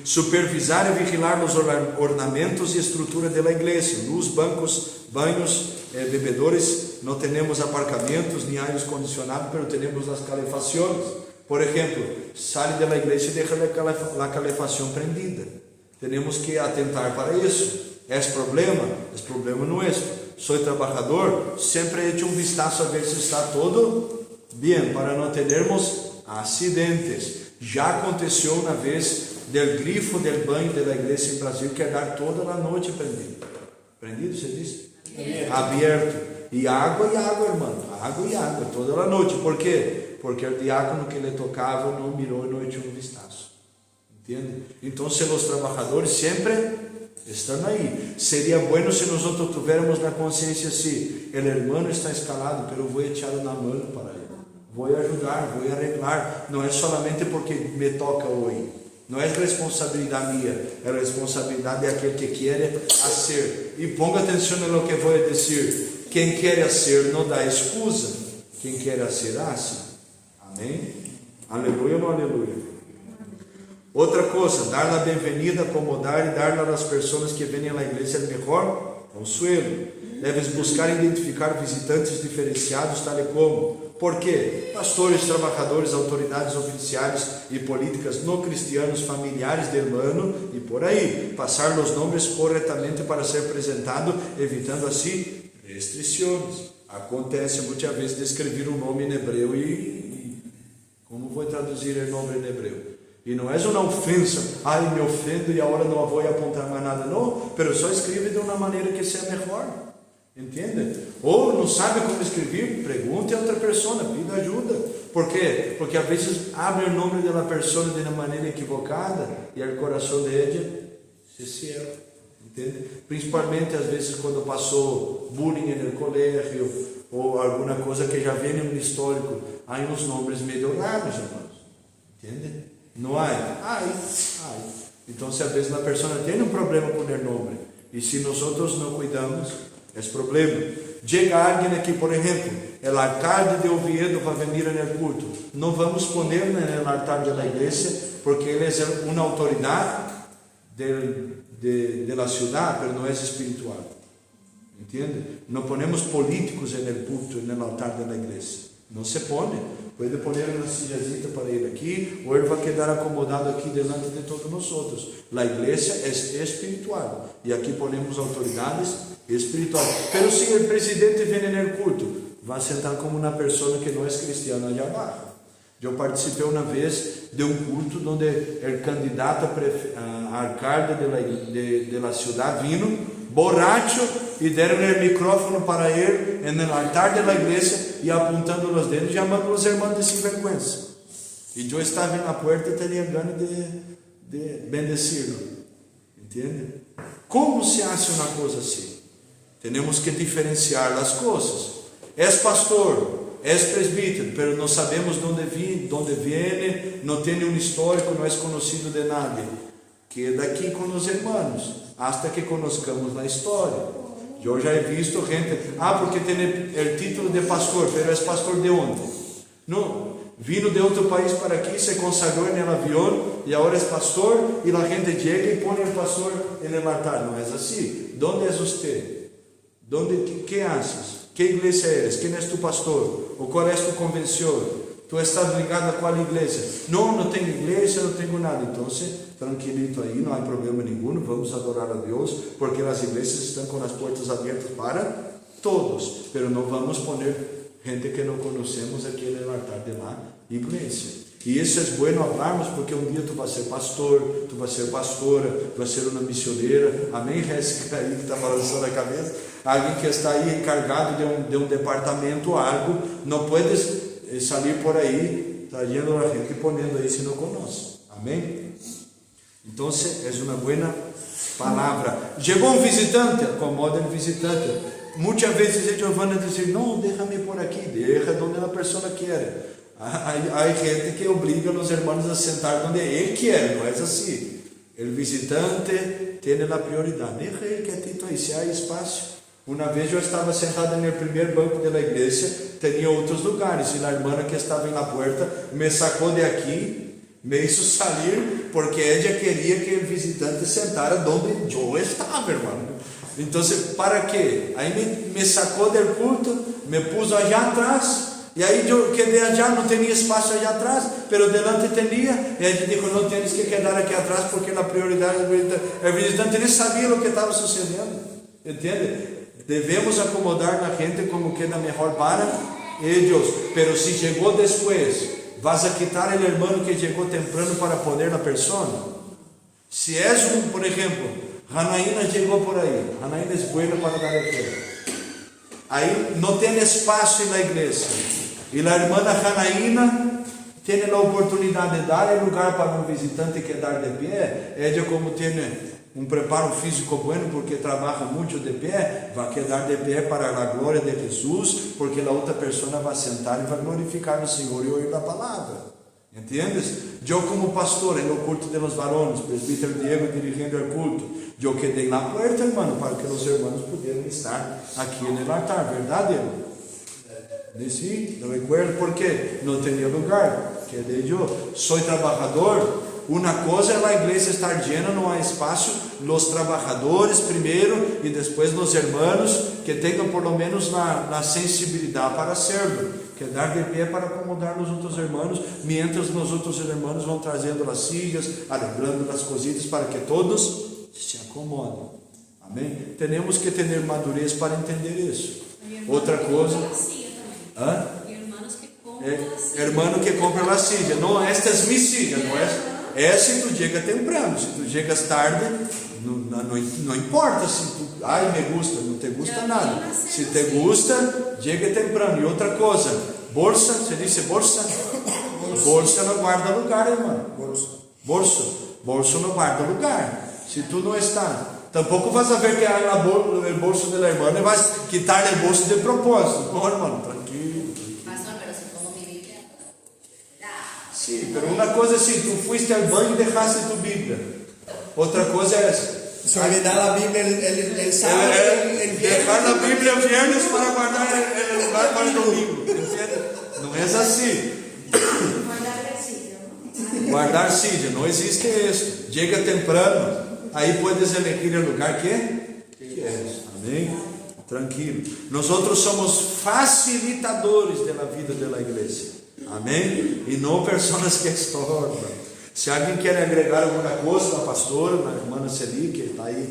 Supervisar e vigilar os ornamentos e estrutura da igreja, luz, bancos, banhos, bebedores. Não temos aparcamentos nem ares condicionados, mas temos as calefações. Por exemplo, sai da igreja e deixa a calefação prendida. Temos que atentar para isso. É problema não é. Sou trabalhador, sempre echo um vistazo a ver se está todo bem, para não termos acidentes. Já aconteceu uma vez del grifo del banho da igreja em Brasil quedar toda a noite prendido. Prendido, você disse? Aberto. E água, irmão. Água, toda a noite. Por quê? Porque o diácono que lhe tocava não mirou e não echou um vistazo. Entende? Então, os trabalhadores sempre estão aí. Seria bueno se nós tivéssemos na consciência se o irmão está escalado, mas eu vou echar na mão para ele. Vou ajudar, vou arreglar. Não é solamente porque me toca hoje. Não é responsabilidade minha, é responsabilidade daquele que quer fazer. E ponga atenção no que vou dizer. Quem quer fazer não dá excusa. Quem quer fazer, hace. Amém? Aleluia ou não aleluia? Outra coisa, dar a bem-vinda, acomodar e dar às pessoas que vêm à igreja o melhor consuelo. Deves buscar identificar visitantes diferenciados, tal como. Por quê? Pastores, trabalhadores, autoridades oficiais e políticas não cristianos, familiares de irmão e por aí. Passar os nomes corretamente para ser apresentado, evitando assim restrições. Acontece muitas vezes de escrever um nome em hebreu e como vou traduzir o nome em hebreu? E não é uma ofensa, me ofendo e agora não vou apontar mais nada, não, mas só escreve de uma maneira que seja melhor. Entende? Ou não sabe como escrever, pergunte a outra pessoa, pida ajuda. Por quê? Porque às vezes abre o nome da pessoa de uma maneira equivocada e o coração dela se cierra. Entende? Principalmente às vezes quando passou bullying no colégio ou alguma coisa que já vem no histórico, há uns nomes meio raros, irmãos. Entende? Não há? Então, se às vezes a pessoa tem um problema com o nome e se nós não cuidamos, é problema. Chega alguém aqui, por exemplo, o alcalde de Oviedo vai vir no culto. Não vamos pôr no altar da igreja, porque ele é uma autoridade da cidade, mas não é espiritual. Entende? Não ponemos políticos no culto, no altar da igreja. Não se põe. Pode pôr uma silhazita para ele aqui, ou ele vai quedar acomodado aqui delante de todos nós outros. A igreja é espiritual. E aqui ponemos autoridades espirituais. Mas se o presidente vem no culto, vai sentar como uma pessoa que não é cristiana allá abaixo. Eu participei uma vez de um culto onde o candidato a alcalde da cidade vino borracho e deram o micrófono para ele no altar da igreja e apontando os dedos, chamando os irmãos de sinvergüenza. E eu estava na porta e tinha ganas de bendecir-lo. Entende? Como se faz uma coisa assim? Temos que diferenciar as coisas. És pastor, és presbítero, mas não sabemos de onde vem, não tem um histórico, não é conhecido de nada. Queda aqui com os irmãos, hasta que conozcamos a história. Eu já he visto gente, porque tem o título de pastor, mas é pastor de onde? Não, vino de outro país para aqui, se consagrou no avião e agora é pastor, e a gente chega e põe o pastor no altar. Não é assim. ¿Dónde é você? ¿Qué haces? ¿Qué iglesia eres? ¿Quién es tu pastor? ¿O cuál es tu convención? ¿Tú estás ligado a cuál iglesia? No tengo iglesia, no tengo nada. Entonces, tranquilito ahí, no hay problema ninguno. Vamos a adorar a Dios, porque las iglesias están con las puertas abiertas para todos. Pero no vamos a poner gente que no conocemos aquí en el altar de la iglesia. E isso é bueno hablarmos, porque um dia tu vai ser pastor, tu vai ser pastora, tu vai ser uma missioneira. Amém, Jéssica, aí que está balançando a cabeça. Alguém que está aí encarregado de um departamento, algo. Não puedes sair por aí trayendo a gente e ponendo aí se não conosco. Amém? Então, é uma boa palavra. Chegou um visitante, acomoda o visitante. Muitas vezes eles vão dizer: não, déjame por aqui, deja onde a pessoa quer. Há gente que obriga os irmãos a sentar onde ele quer, não é assim. O visitante tem a prioridade. Deixa ele quietito aí, se há espaço. Uma vez eu estava sentado no primeiro banco da igreja, tinha outros lugares, e a irmã que estava na porta me sacou de aqui, me hizo sair, porque ela queria que o visitante sentara onde eu estava, irmão. Então, para quê? Aí me sacou do culto, me pôs allá atrás. E aí eu quedei allá, não tinha espaço allá atrás, pero delante tinha. E ele disse: não tens que quedar aqui atrás, porque a prioridade é o visitante. Nem sabia o que estava sucedendo. Entende? Devemos acomodar a gente como queda melhor para eles. Pero se chegou depois, vas a quitar o irmão que chegou temprano para poner na pessoa. Se é por exemplo, Janaína chegou por aí, Janaína é boa para dar aquilo. Aí não tem espaço na igreja. E a irmã Janaína tem a oportunidade de dar lugar para um visitante quedar de pé. Ela, como tem um preparo físico bueno, porque trabalha muito de pé, vai quedar de pé para a glória de Jesus, porque a outra pessoa vai sentar e vai glorificar o Senhor e ouvir a palavra. ¿Entiendes? Eu, como pastor no culto de los varones, presbítero Diego dirigindo o culto, eu quedei na porta, irmão, para que os irmãos pudessem estar aqui no altar, verdade, irmão? Sim, não recuerdo porque não tinha lugar. Quedei eu. Sou trabalhador. Uma coisa é a igreja estar llena, não há espaço. Os trabalhadores primeiro e depois os irmãos que tenham por lo menos na sensibilidade para serlo. Quedar de pé para acomodar os outros irmãos, mientras os outros irmãos vão trazendo as silhas, arreglando as cositas para que todos se acomodem. Amém? Temos que ter madurez para entender isso. Outra coisa. Hermano que compra la silla. No, esta es mi silla, no es si tú llegas temprano. Si tú llegas tarde, no importa si tú, ay, me gusta, no te gusta nada. Si te gusta, llegue temprano. Y otra cosa, bolsa, se dice bolsa. Bolsa no guarda lugar, hermano. Bolso no guarda lugar. Si tú no estás, tampoco vas a ver que hay el bolso de la hermana y vas a quitarle el bolso de propósito. No, hermano, tranquilo. Sí, pero una cosa es si tú fuiste al baño y dejaste tu Biblia. Otra cosa es se olvidar la Biblia el sábado, el dejar la Biblia el viernes para guardar el lugar para el domingo. ¿Entiendes? No es así. Guardar silla, no existe eso. Llega temprano, ahí puedes elegir el lugar que quieres. Amén. Tranquilo. Nosotros somos facilitadores de la vida de la iglesia. Amém? E não pessoas que estornam. Se alguém quer agregar alguma coisa, a pastora, a irmã Celi, que está aí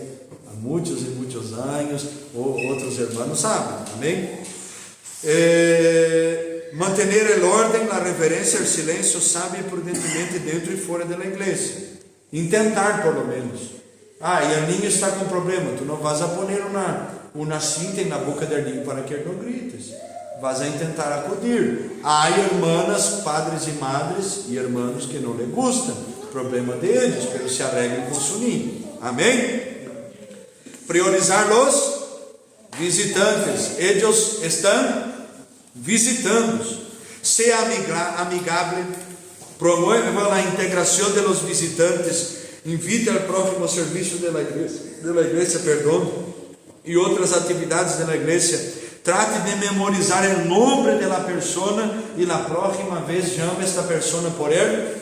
há muitos e muitos anos, ou outros irmãos sabem. Amém? Manter o ordem, a reverência, o silêncio, sabe, prudentemente dentro e fora da igreja. Intentar, por lo menos. E o ninho está com problema. Tu não vas a poner uma cinta na boca do ninho para que ele não grites. Vas a intentar acudir. Há irmãs, padres e madres e irmãos que não lhe gustam. Problema deles, pero se arreglem com su ninho. Amém? Priorizar os visitantes. Eles estão visitando. Sea amigável. Promueva a integração de los visitantes. Invite ao próximo serviço de la igreja, e outras atividades da igreja. Trate de memorizar o nome da pessoa e na próxima vez chame esta pessoa por el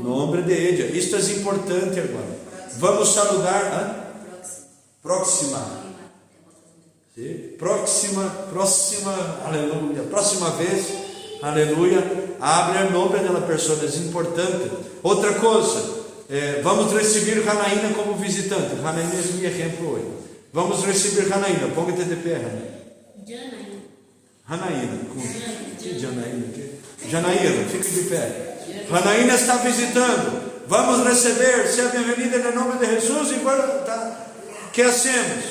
nome de ella. Isto é importante, irmão. Vamos saludar. Próxima. Aleluia. Próxima vez. aleluya, abre o nome da pessoa, é importante. Outra coisa, vamos receber Janaína como visitante. Janaína é meu exemplo hoje. Vamos receber Janaína, ponga-te de pé, Janaína, Janaína, fique de pé. Janaína está visitando. Vamos receber, seja bem-vinda em nome de Jesus. E agora, que hacemos?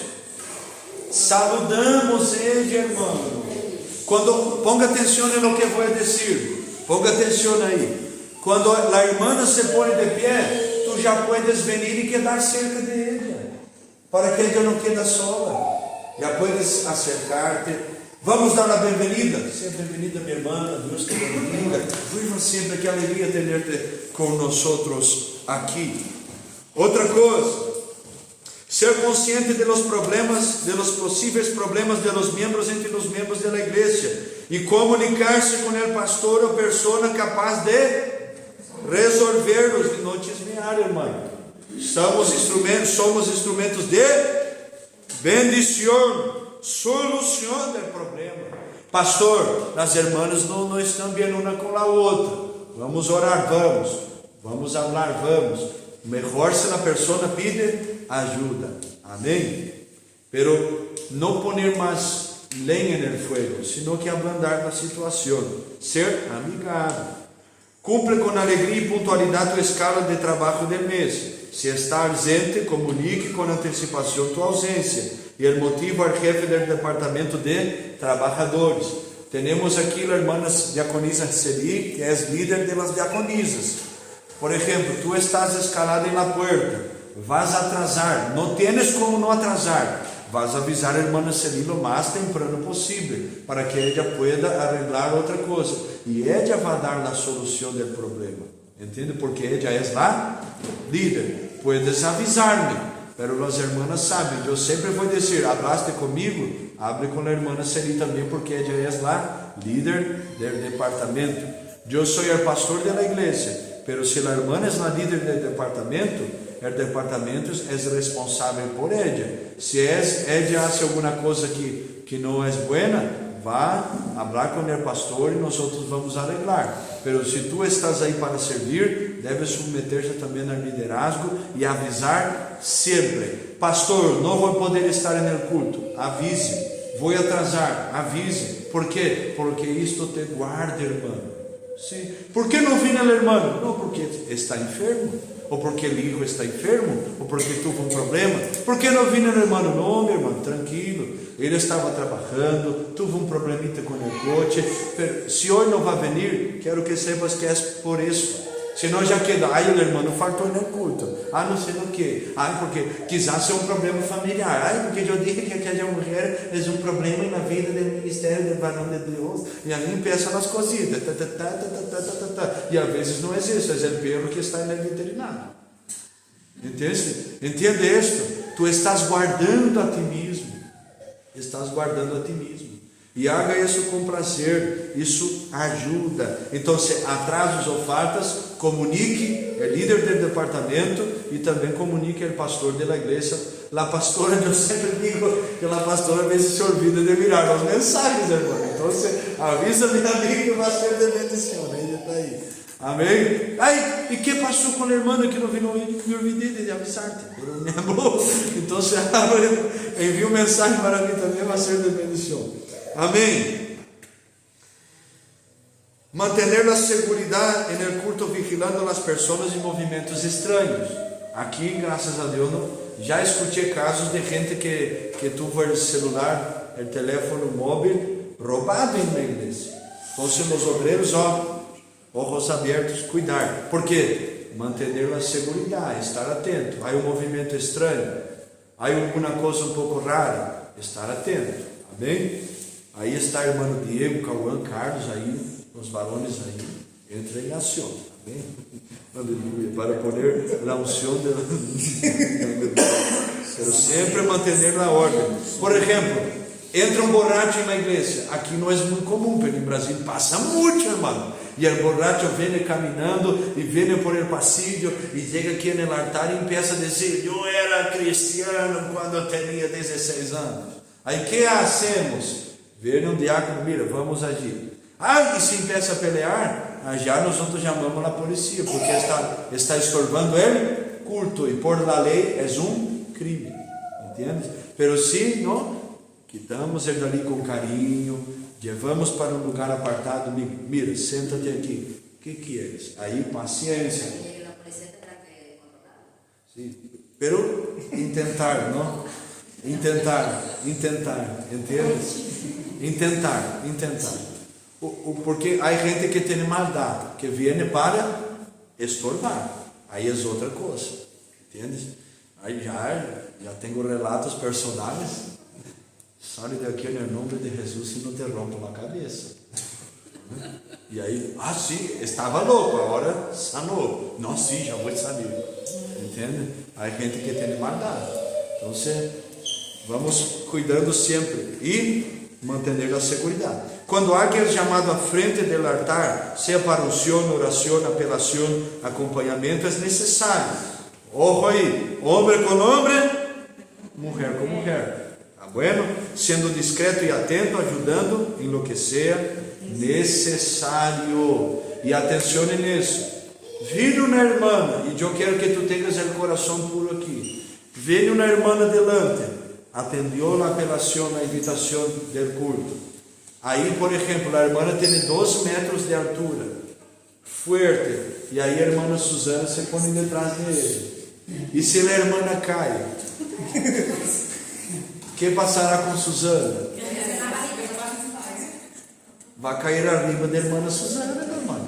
Saludamos ele, irmão. Ponga atenção no que vou dizer. Ponga atenção aí. Quando a irmã se põe de pé, tu já puedes venir e quedar cerca de ela, para que ela não quede sola. Já puedes acercar-te. Vamos dar a bem-vinda. Seja bem-vinda, minha irmã. Deus te bendiga. Viva sempre, que alegria ter-te com nós aqui. Outra coisa, ser consciente de los problemas, de los possíveis problemas de los miembros entre os membros da igreja e comunicar-se com o pastor ou pessoa capaz de resolver-los. Não desviar, irmão. Somos instrumentos de bendição, solução do problema. Pastor, as irmãs não estão bem uma com a outra. Vamos orar, vamos falar, vamos. Melhor se a pessoa pede ajuda. Amém? Pero não poner mais lenha no fogo, sino que ablandar a situação. Ser amigável. Cumpre com alegria e pontualidade a escala de trabalho do mês. Se está ausente, comunique com antecipação tua ausência. E o motivo ao chefe do departamento de trabalhadores. Temos aqui a irmã diaconisa Celi, que é líder das diaconisas. Por exemplo, tu estás escalado na puerta, vas atrasar, não tienes como não atrasar. Vas avisar a irmã Celi o mais temprano possível, para que ela pueda arreglar outra coisa. E ela vai dar a solução do problema. Entende? Porque ela é lá líder. Puedes avisar-me, pero as irmãs sabem. Eu sempre vou dizer: hablaste comigo, hable com a irmã Celi também, porque ela é lá líder do departamento. Eu sou o pastor da igreja. Pero se a irmã é a líder do departamento, o departamento é responsável por ela. Se ela faz alguma coisa que não é boa, vá falar com o pastor e nós vamos arreglar. Pero se tu estás aí para servir, deve submeter-se também ao liderazgo e avisar sempre. Pastor, não vou poder estar no culto. Avise. Vou atrasar. Avise. Por quê? Porque isto te guarda, irmão. Sim. Por que não vem o irmão? Não, porque está enfermo, ou porque o filho está enfermo, ou porque teve um problema. Por que não vem o irmão? Não, meu irmão, tranquilo, ele estava trabalhando, teve um problemita com o coche. Se hoje não vai vir, quero que saipas que é por isso. Senão já queda, o irmão faltou no culto, não sei o que, porque quizás é um problema familiar, porque eu disse que aquela mulher é um problema na vida do ministério do varão de Deus, e aí empiezam as cositas, e às vezes não é isso, é o perro que está no veterinário. Entende isto? Tu estás guardando a ti mesmo, e haga isso com prazer, isso ajuda. Então, se atrasos ou faltas, comunique o líder do departamento e também comunique o pastor da igreja. A pastora, eu sempre digo que a pastora às vezes se olvida de virar os mensagens, irmão. Então, avisa minha amiga que vai ser de bendição, ele está aí. Amém? E que passou com a irmã que não viu? Me olvidei de avisar-te. Então, envia uma mensagem para mim também, vai ser de bendição. Amém. Mantener a segurança no culto, vigilando as pessoas e movimentos estranhos. Aqui, graças a Deus, já escutei casos de gente que teve o celular, o telefone móvel roubado em uma igreja. Então, os obreiros, ojos abertos, cuidar. Por quê? Mantener a segurança, estar atento. Há um movimento estranho, há alguma coisa um pouco rara, estar atento. Amém? Aí está o irmão Diego, Cauã, Carlos, aí, os varões aí, entrem em ação, amém? Aleluia, para poner a unção Pero sempre manter a ordem. Por exemplo, entra um borracho na igreja, aqui não é muito comum, porque no Brasil passa muito, irmão. E o borracho vem caminhando e vem por el pasillo e chega aqui no altar e começa a dizer: eu era cristiano quando eu tinha 16 anos. Aí que hacemos? Vem um diácono, mira, vamos agir. Ah, e se empieza a pelear, já nós chamamos a polícia, porque está estorbando o culto, e por la lei é crime, entende? Pero se não, quitamos ele dali com carinho, levamos para um lugar apartado, mira, senta-te aqui, o que queres? Aí, paciência. La policía tendrá que controlarlo. Sim, pero intentar, não? Intentar, entende? Intentar. Porque há gente que tem maldade, que vem para estorbar. Aí é outra coisa, entende? Aí já tenho relatos personais. Sai daqui no nome de Jesus e não te rompo a cabeça. E aí, sim, estava louco, agora sanou. Não, sim, já vou saber. Entende? Há gente que tem maldade. Então, vamos cuidando sempre e manter a segurança. Quando alguém é chamado à frente do altar, seja para unção, oração, apelação, acompanhamento, é necessário. Ojo aí, homem com homem, mulher com mulher. Tá bueno? Sendo discreto e atento, ajudando em lo que seja necessário. E atenção nisso. Vira uma irmã, e eu quero que tu tenhas o coração puro aqui. Veio uma irmã delante, atendió a apelação, a invitação do culto. Aí, por exemplo, a irmã tem 2 metros de altura, fuerte, e aí a irmã Susana se põe detrás dele. E se a irmã cai, o que passará com Susana? Vai cair arriba da irmã Susana, meu irmão.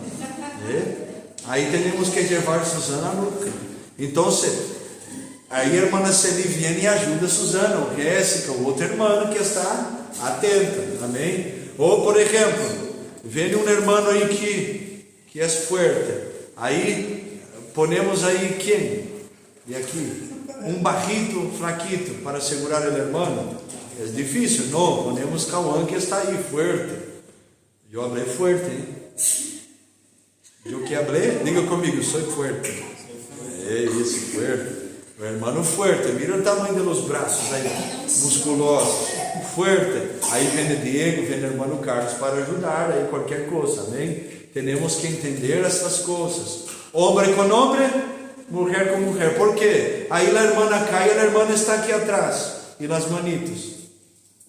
Aí temos que levar Susana à boca. Então, aí a irmã Celi vem e ajuda Susana, ou Jéssica, ou outra irmã que está atenta, amém? Ou, por exemplo, vem um irmão aí que é forte, aí ponemos aí quem? E aqui, um barrito fraquito para segurar o irmão. É difícil, não, ponemos Cauã que está aí, forte. Eu hablei forte, hein? Eu que hablei, diga comigo, sou forte. É isso, forte. O irmão forte, mira o tamanho dos braços aí, musculosos, forte. Aí vem Diego, vem o irmão Carlos para ajudar, aí qualquer coisa, amém? Temos que entender essas coisas. Homem com homem, mulher com mulher. Por quê? Aí a irmã cai, a irmã está aqui atrás, e as manitos.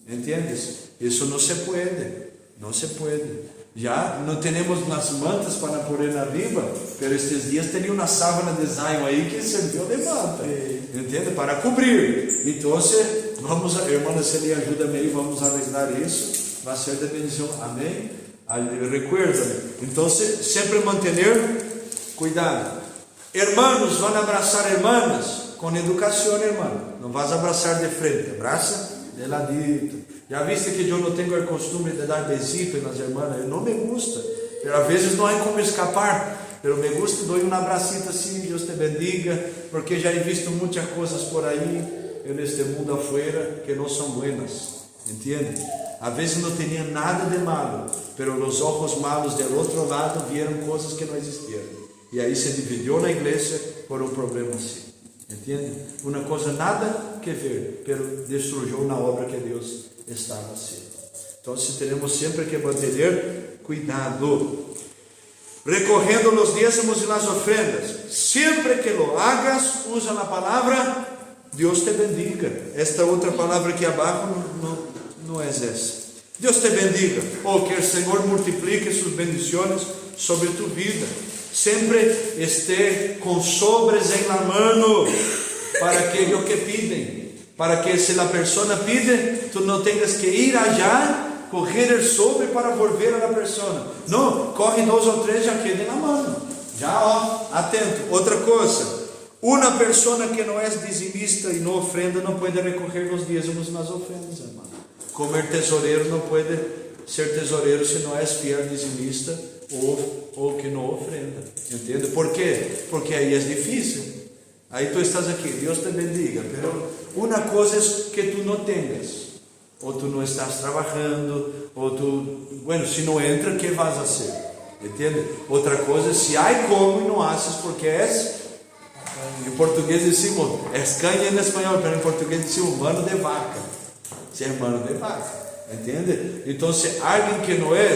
¿Entiendes? Isso não se pode, não se pode. Já não temos nas mantas para pôr arriba, mas estes dias teria uma sábana de Zion aí que serviu de manta, entende? Para cobrir. Então, vamos, a irmã Celia, ajuda-me aí, vamos arreglar isso, vai ser de bendição, amém? Recuerda-me. Então, sempre manter cuidado. Hermanos vão abraçar hermanas com educação, irmão. Não vas abraçar de frente, abraça de ladito. Já viste que eu não tenho o costume de dar besito nas irmãs? Não me gusta, mas às vezes não há como escapar. Mas me gusta, dou um abracito assim, Deus te bendiga, porque já he visto muitas coisas por aí, neste mundo afuera, que não são buenas, entende? Às vezes não tinha nada de malo, mas os ojos malos do outro lado vieram coisas que não existiam. E aí se dividiu na igreja por um problema assim, entende? Uma coisa nada que ver, mas destruiu na obra que Deus estava sendo. Então, teremos sempre que manter cuidado. Recorrendo los dízimos y las ofrendas. Siempre que lo hagas, usa la palabra Dios te bendiga. Esta outra palavra aqui abaixo não é essa. Deus te bendiga. Ou que o Senhor multiplique suas bendições sobre tu vida. Sempre esté com sobres em la mano para aquello que piden. Para que se a pessoa pide, tu não tenhas que ir allá, correr o sobre para volver a la pessoa. Não, corre 2 ou 3, já quede na mão. Já, atento. Outra coisa, uma pessoa que não é dizimista e não ofrenda, não pode recorrer os dízimos nas ofrendas, irmão. Como o tesoureiro não pode ser tesoureiro se não é fiel dizimista ou que não ofrenda. Entende? Por quê? Porque aí é difícil. Aí tu estás aqui, Deus te bendiga, pero uma coisa é que tu não tenhas, ou tu não estás trabalhando, ou tu, bueno, se não entra, o que vas a hacer? Entende? Outra coisa, se há como e não haces, porque em português decimos, canha em espanhol, mas em português decimos mano de vaca, se é mano de vaca, entende? Então, se alguém que não é,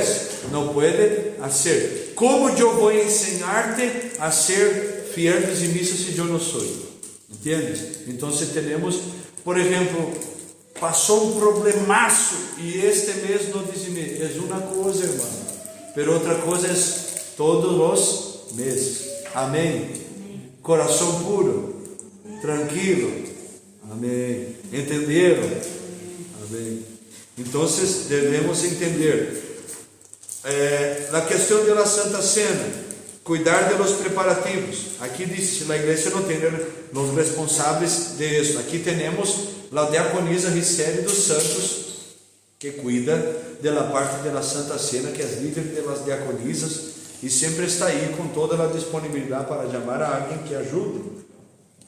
não pode fazer. Como eu vou ensinar-te a ser fiel dizimista se eu não sou? ¿Entiendes? Então temos, por exemplo, passou um problemaço e este mês não dizimei. É uma coisa, irmão. Pero outra coisa é todos os meses. Amém? Coração puro, tranquilo. Amém. Entenderam? Amém. Então devemos entender a questão da Santa Cena, cuidar de los preparativos. Aqui diz, a igreja não tem os responsáveis de isso. Aqui temos a diaconisa Ricele dos Santos, que cuida da parte da Santa Cena, que é líder das diaconisas, e sempre está aí com toda a disponibilidade para chamar a alguém que ajude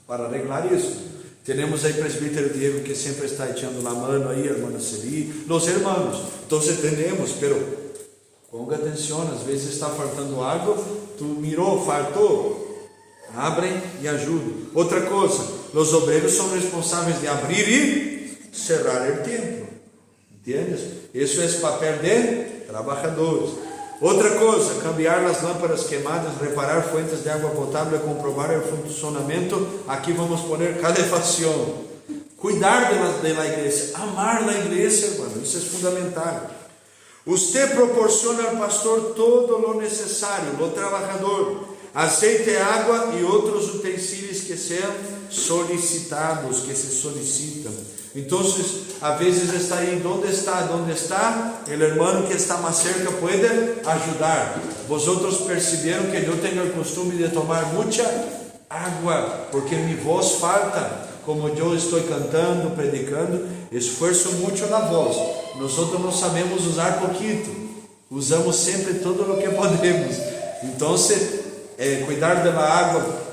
para arreglar isso. Temos aí o presbítero Diego, que sempre está echando a mano aí, a irmã Celi, os irmãos. Então temos, pero ponga atenção, às vezes está faltando algo, tu mirou, faltou, abrem e ajudem. Outra coisa, os obreiros são responsáveis de abrir e cerrar o templo. ¿Entiendes? Isso é papel de trabalhadores. Outra coisa, cambiar as lâmpadas queimadas, reparar fuentes de água potável, comprovar o funcionamento. Aqui vamos pôr calefação. Cuidar da igreja, amar a igreja, hermano, isso é fundamental. Você proporciona ao pastor todo o necessário, o trabalhador, aceite, água e outros utensílios que sejam solicitados, que se solicitam. Então, a vezes está aí, onde está? O irmão que está mais cerca pode ajudar. Vosotros perceberam que eu tenho o costume de tomar muita água, porque minha voz falta. Como eu estou cantando, predicando, esforço muito na voz. Nós não sabemos usar pouquito, usamos sempre todo o que podemos. Então, cuidar da água.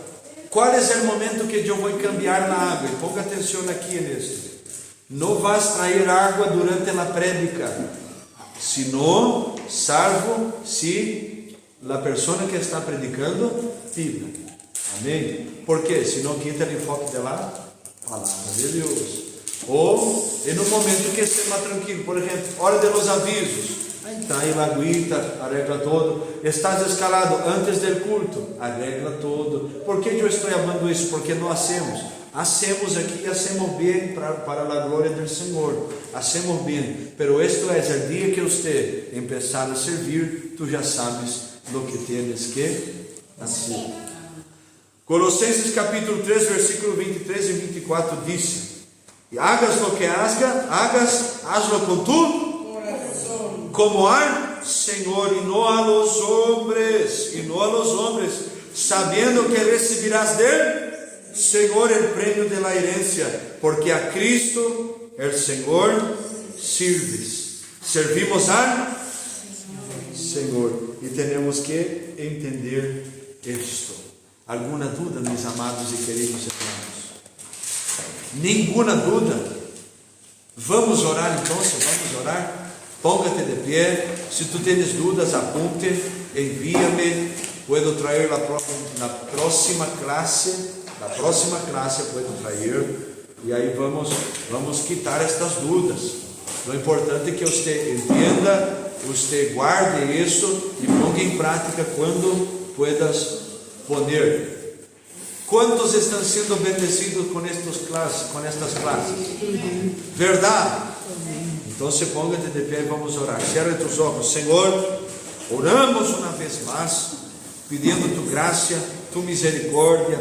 Qual é o momento que eu vou cambiar na água? E ponga atenção aqui nisso. Não vas trair água durante a prédica, sino salvo se a pessoa que está predicando pida. Amém? Por quê? Senão quita o enfoque da palavra de Deus. Ou em um momento que esteja mais tranquilo, por exemplo, hora de los avisos. Aí trai a aguita, arregla todo. Estás escalado antes do culto, arregla todo. Por que eu estou amando isso? Porque não hacemos. Hacemos aqui, hacemos bem para a glória do Senhor. Hacemos bem. Pero esto é o dia que você empezar a servir, tu já sabes lo que tienes que fazer. Colossenses capítulo 3, versículo 23 e 24 diz: e hagas lo que hagas, hazlo con tu corazón, como al Senhor e não a los hombres, sabendo que recibirás del Senhor el premio de la herencia, porque a Cristo el Senhor sirves. Servimos al Senhor e temos que entender isto. Alguma dúvida, meus amados e queridos irmãos? Nenhuma dúvida? Vamos orar então, vamos orar? Póngate de pé. Se tu tens dúvidas, apunte, envia-me. Puedo trazer na próxima classe. Na próxima classe puedo trazer. E aí vamos quitar estas dúvidas. O importante é que você entenda, você guarde isso e ponga em prática quando puedas poner. Quantos estão sendo bendecidos com estas classes? Verdade? Então se ponga de pé e vamos orar. Cierra tus olhos. Senhor, oramos uma vez mais, pedindo tu graça, tu misericórdia,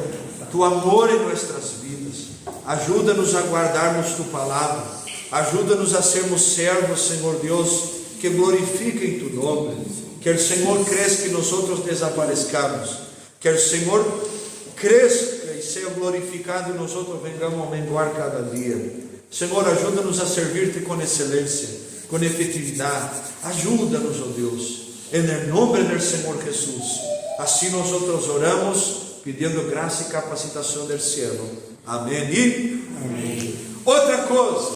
tu amor em nossas vidas. Ajuda-nos a guardarmos tu palavra. Ajuda-nos a sermos servos, Senhor Deus, que glorifiquem tu nome. Que o Senhor cresça que nós desapareçamos. Que o Senhor cresça e seja glorificado e nós venhamos a menguar cada dia. Senhor, ajuda-nos a servir-te com excelência, com efetividade. Ajuda-nos, ó Deus, em nome do Senhor Jesus. Assim nós oramos, pedindo graça e capacitação do céu. Amém e amém. Outra coisa,